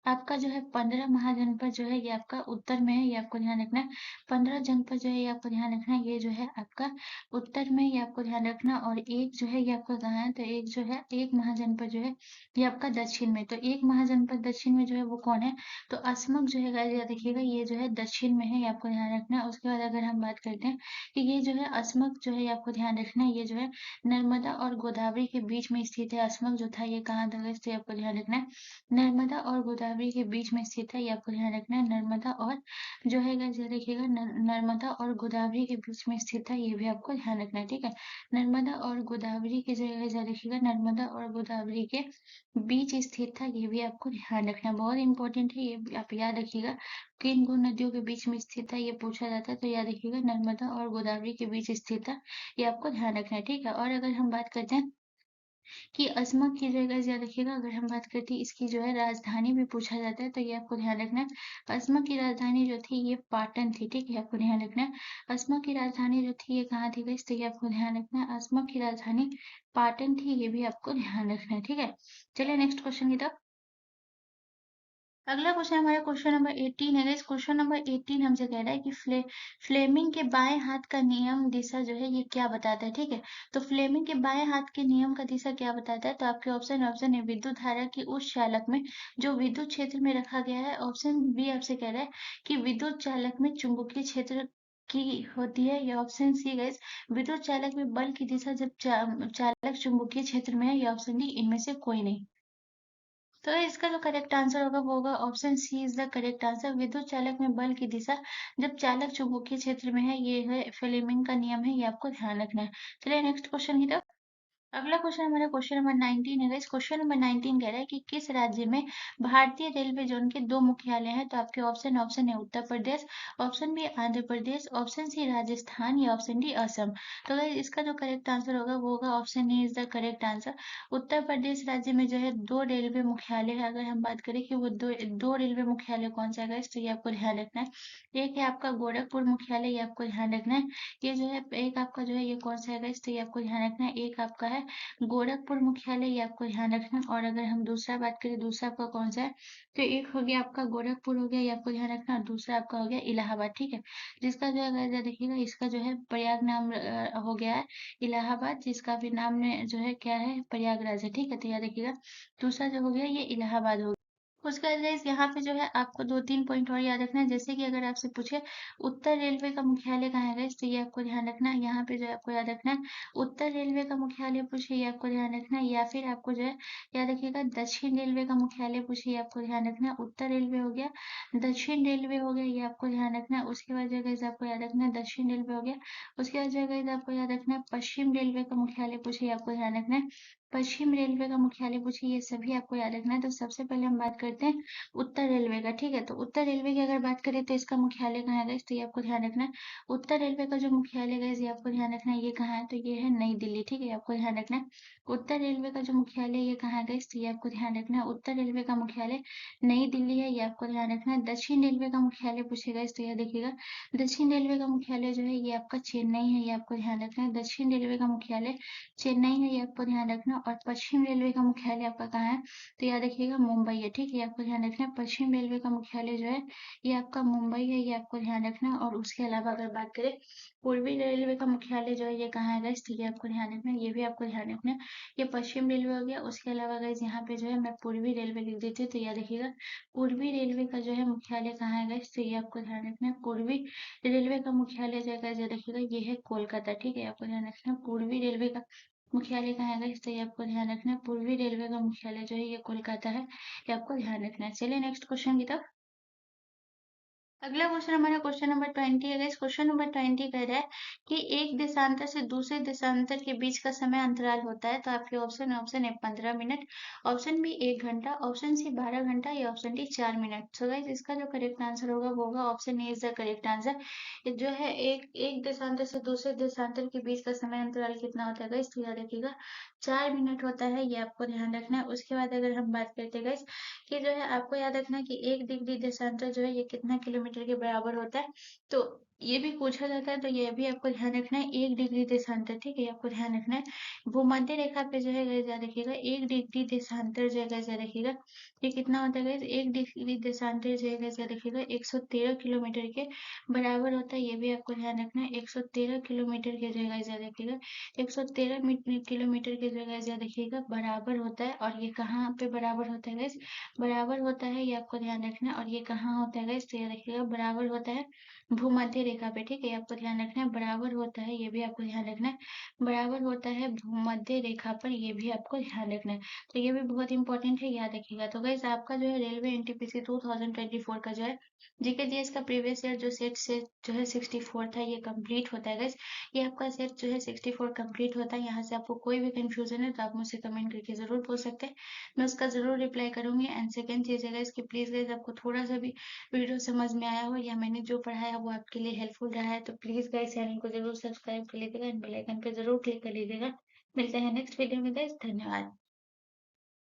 आपका जो है 15 महाजनपद जो है ये आपका उत्तर में है, ये आपको ध्यान रखना है। 15 जनपद जो है ये आपको ध्यान रखना है, ये जो है आपका उत्तर में, ये आपको ध्यान रखना। और एक जो है ये आपका कहाँ है, तो एक जो है एक महाजनपद जो है ये आपका दक्षिण में। तो एक महाजनपद दक्षिण में जो है वो कौन है, तो असमक जो है गाइस याद रखिएगा ये जो है दक्षिण में है, ये आपको ध्यान रखना है। उसके बाद अगर हम बात करते हैं कि ये जो है असमक जो है ये आपको ध्यान रखना है, ये जो है नर्मदा और गोदावरी के बीच में स्थित है। असमक जो था ये कहाँ था गाइस, तो ये आपको ध्यान रखना है नर्मदा और गोदावरी के बीच में स्थित है, ये आपको ध्यान रखना है। नर्मदा और जो है गाइस याद रखिएगा नर्मदा और गोदावरी के बीच में स्थित है, ये भी आपको ध्यान रखना है, ठीक है। नर्मदा और गोदावरी के जो है गाइस याद रखिएगा नर्मदा और गोदावरी के बीच स्थित था, ये भी आपको ध्यान रखना है, बहुत इंपॉर्टेंट है, ये भी आप याद रखिएगा किन दो नदियों के बीच में स्थित है ये पूछा जाता है, तो याद रखिएगा नर्मदा और गोदावरी के बीच स्थित था, ये आपको ध्यान रखना है, ठीक है। और अगर हम बात करते हैं कि असमक की जगह याद रखिएगा अगर हम बात करते हैं इसकी जो है राजधानी भी पूछा जाता है, तो ये आपको ध्यान रखना है। असमक की राजधानी जो थी ये पाटन थी, ठीक है, आपको ध्यान रखना है। असमक की राजधानी जो थी ये कहाँ थी गाइस, तो ये आपको ध्यान रखना है असमक की राजधानी पाटन थी, ये भी आपको ध्यान रखना है, ठीक है। चलिए नेक्स्ट क्वेश्चन की तरफ। अगला क्वेश्चन हमारा क्वेश्चन नंबर 18 है। इस क्वेश्चन नंबर 18 हमसे कह रहा है कि फ्लेमिंग के बाएं हाथ का नियम दिशा जो है ये क्या बताता है, ठीक है। तो फ्लेमिंग के बाएं हाथ के नियम का दिशा क्या बताता है, तो आपके ऑप्शन है विद्युत धारा की उस चालक में जो विद्युत क्षेत्र में रखा गया है। ऑप्शन बी आपसे कह रहा है कि विद्युत चालक में चुंबकीय क्षेत्र की होती है, या ऑप्शन सी गाइस विद्युत चालक में बल की दिशा जब चालक चुंबकीय क्षेत्र में है, या ऑप्शन डी इनमें से कोई नहीं। तो इसका जो करेक्ट आंसर होगा वो होगा option C is the correct answer. विद्युत चालक में बल की दिशा जब चालक चुंबकीय क्षेत्र में है, ये है फ्लेमिंग का नियम है, ये आपको ध्यान रखना है। चलिए नेक्स्ट क्वेश्चन की तरफ। अगला क्वेश्चन हमारा क्वेश्चन नंबर 19 है। इस क्वेश्चन नंबर 19 कह रहा है कि किस राज्य में भारतीय रेलवे जोन के 2 मुख्यालय हैं। तो आपके ऑप्शन है Uttar Pradesh, option B Andhra Pradesh, option C Rajasthan, या ऑप्शन डी असम। तो गाइस इसका जो करेक्ट आंसर होगा वो होगा option A is the correct answer. Uttar Pradesh राज्य में जो है 2 रेलवे मुख्यालय है। अगर हम बात करें कि वो दो रेलवे मुख्यालय कौन सा है गाइस, तो ये आपको ध्यान रखना है। एक है आपका गोरखपुर मुख्यालय, ये आपको ध्यान रखना है। ये जो है एक आपका जो है ये कौन सा है गाइस, तो ये आपको ध्यान रखना है। एक आपका है है गोरखपुर मुख्यालय, ये आपको ध्यान रखना। और अगर हम दूसरा बात करें, दूसरा आपका कौन सा है, तो एक हो गया आपका गोरखपुर हो गया, ये आपको ध्यान रखना। और दूसरा आपका हो गया इलाहाबाद, ठीक है, जिसका जो है गाइस देखिएगा, इसका जो है प्रयाग नाम हो गया है इलाहाबाद, जिसका भी नाम में जो है क्या है, प्रयागराज है, ठीक है। तो याद रखिएगा, दूसरा जो हो गया ये इलाहाबाद हो गया। उसके बाद गाइस यहाँ पे जो है आपको 2-3 पॉइंट और याद रखना है। जैसे कि अगर आपसे पूछे उत्तर रेलवे का मुख्यालय कहाँ है गाइस, तो ये आपको ध्यान रखना है। यहाँ पे जो है आपको याद रखना है उत्तर रेलवे का मुख्यालय पूछे, ये आपको ध्यान रखना है। या फिर आपको जो है याद रखिएगा दक्षिण रेलवे का मुख्यालय पूछे, ये आपको ध्यान रखना है। उत्तर रेलवे हो गया, दक्षिण रेलवे हो गया, ये आपको ध्यान रखना है। उसके बाद जो है गाइस आपको याद रखना है दक्षिण रेलवे हो गया। उसके बाद जो है गाइस आपको याद रखना है पश्चिम रेलवे का मुख्यालय पूछे, ये आपको ध्यान रखना है। पश्चिम रेलवे का मुख्यालय पूछे, ये सभी आपको याद रखना है। तो सबसे पहले हम बात करते हैं उत्तर रेलवे का, ठीक है। तो उत्तर रेलवे की अगर बात करें तो इसका मुख्यालय कहाँ है गाइस, तो ये आपको ध्यान रखना है। उत्तर रेलवे का जो मुख्यालय गाइस, ये आपको ध्यान रखना है, ये कहाँ है, तो ये है नई दिल्ली, ठीक है, आपको ध्यान रखना है। उत्तर रेलवे का जो मुख्यालय ये कहाँ है गाइस, तो ये आपको ध्यान रखना है। उत्तर रेलवे का मुख्यालय नई दिल्ली है, ये आपको ध्यान रखना है। दक्षिण रेलवे का मुख्यालय पूछेगा गाइस, तो ये देखिएगा दक्षिण रेलवे का मुख्यालय जो है ये आपका चेन्नई है, ये आपको ध्यान रखना है। दक्षिण रेलवे का मुख्यालय चेन्नई है, ये आपको ध्यान रखना। और पश्चिम रेलवे का मुख्यालय आपका कहाँ है, तो याद रखिएगा मुंबई है, ठीक है, आपको ध्यान रखना है। पश्चिम रेलवे का मुख्यालय जो है ये आपका मुंबई है, ये आपको ध्यान रखना। और उसके अलावा अगर बात करें पूर्वी रेलवे का मुख्यालय जो है ये कहाँ है गाइस, तो ये आपको ध्यान रखना है, ये भी आपको ध्यान रखना है। ये पश्चिम रेलवे हो गया। उसके अलावा गाइस यहाँ पे जो है मैं पूर्वी रेलवे लिख देती हूँ, तो याद रखिएगा पूर्वी रेलवे का जो है मुख्यालय कहाँ है गाइस, तो ये आपको ध्यान रखना है। पूर्वी रेलवे का मुख्यालय जो है गाइस, याद रखिएगा ये है कोलकाता, ठीक है, आपको ध्यान रखना है। पूर्वी रेलवे का मुख्यालय कहाँ है गाइस, तो ये आपको ध्यान रखना है। पूर्वी रेलवे का मुख्यालय जो है ये कोलकाता है, ये आपको ध्यान रखना है। चलिए नेक्स्ट क्वेश्चन की तरफ। अगला क्वेश्चन हमारा क्वेश्चन नंबर 20 है गाइस। क्वेश्चन नंबर 20 कह रहा है कि एक देशांतर से दूसरे देशांतर के बीच का समय अंतराल होता है। तो आपके option option A 15 minute, option B 1 घंटा, ऑप्शन सी 12 घंटा, या option D 4 minute. So guys इसका जो करेक्ट आंसर होगा वो होगा option A is the correct answer. जो है एक एक देशांतर से दूसरे देशांतर के बीच का समय अंतराल कितना होता है गाइस, तो याद रखिएगा 4 मिनट होता है, ये आपको ध्यान रखना है। उसके बाद अगर हम बात करते हैं गाइस कि जो है आपको याद रखना है कि 1 डिग्री देशांतर जो है ये कितना किलोमीटर के बराबर होता है। तो ये भी पूछा जाता है, तो ये भी आपको ध्यान रखना है 1 डिग्री देशांतर, ठीक है, आपको ध्यान रखना है। भूमध्य रेखा पे जो है गाइस याद रखिएगा 1 डिग्री देशांतर जो है गाइस याद रखिएगा ये कितना होता है गाइस, 1 डिग्री देशांतर जो है गाइस याद रखिएगा 113 किलोमीटर के बराबर होता है। ये भी आपको ध्यान रखना है 113 किलोमीटर के जो है गाइस याद रखिएगा 113 किलोमीटर के जो है गाइस याद रखिएगा बराबर होता है। और ये कहाँ पे बराबर होता है गाइस, बराबर होता है, ये आपको ध्यान रखना है। और ये कहाँ होता है गाइस, तो ये रखिएगा बराबर होता है भूमध्य रेखा पे, ठीक है, आपको ध्यान रखना है। बराबर होता है, ये भी आपको ध्यान रखना है, बराबर होता है भूमध्य रेखा पर, ये भी आपको ध्यान रखना है। तो ये भी बहुत इंपॉर्टेंट है, याद रखिएगा। तो गाइस आपका जो है रेलवे एनटीपीसी 2024 का जो है जीके जीएस का प्रीवियस ईयर जो सेट जो है 64 था, ये कंप्लीट होता है गाइस। ये आपका सेट जो है 64 कंप्लीट होता है। यहाँ से आपको कोई भी कंफ्यूजन है तो आप मुझसे कमेंट करके जरूर पूछ सकते हैं, मैं उसका ज़रूर रिप्लाई करूँगी। एंड सेकंड चीज़ है गाइस कि प्लीज़ गाइस आपको थोड़ा सा भी वीडियो समझ में आया हो या मैंने जो पढ़ाया वो आपके लिए हेल्पफुल रहा है तो प्लीज़ गाइस चैनल को ज़रूर सब्सक्राइब कर लीजिएगा एंड बेल आइकन पे ज़रूर क्लिक कर लीजिएगा। मिलते हैं नेक्स्ट वीडियो में गाइस, धन्यवाद।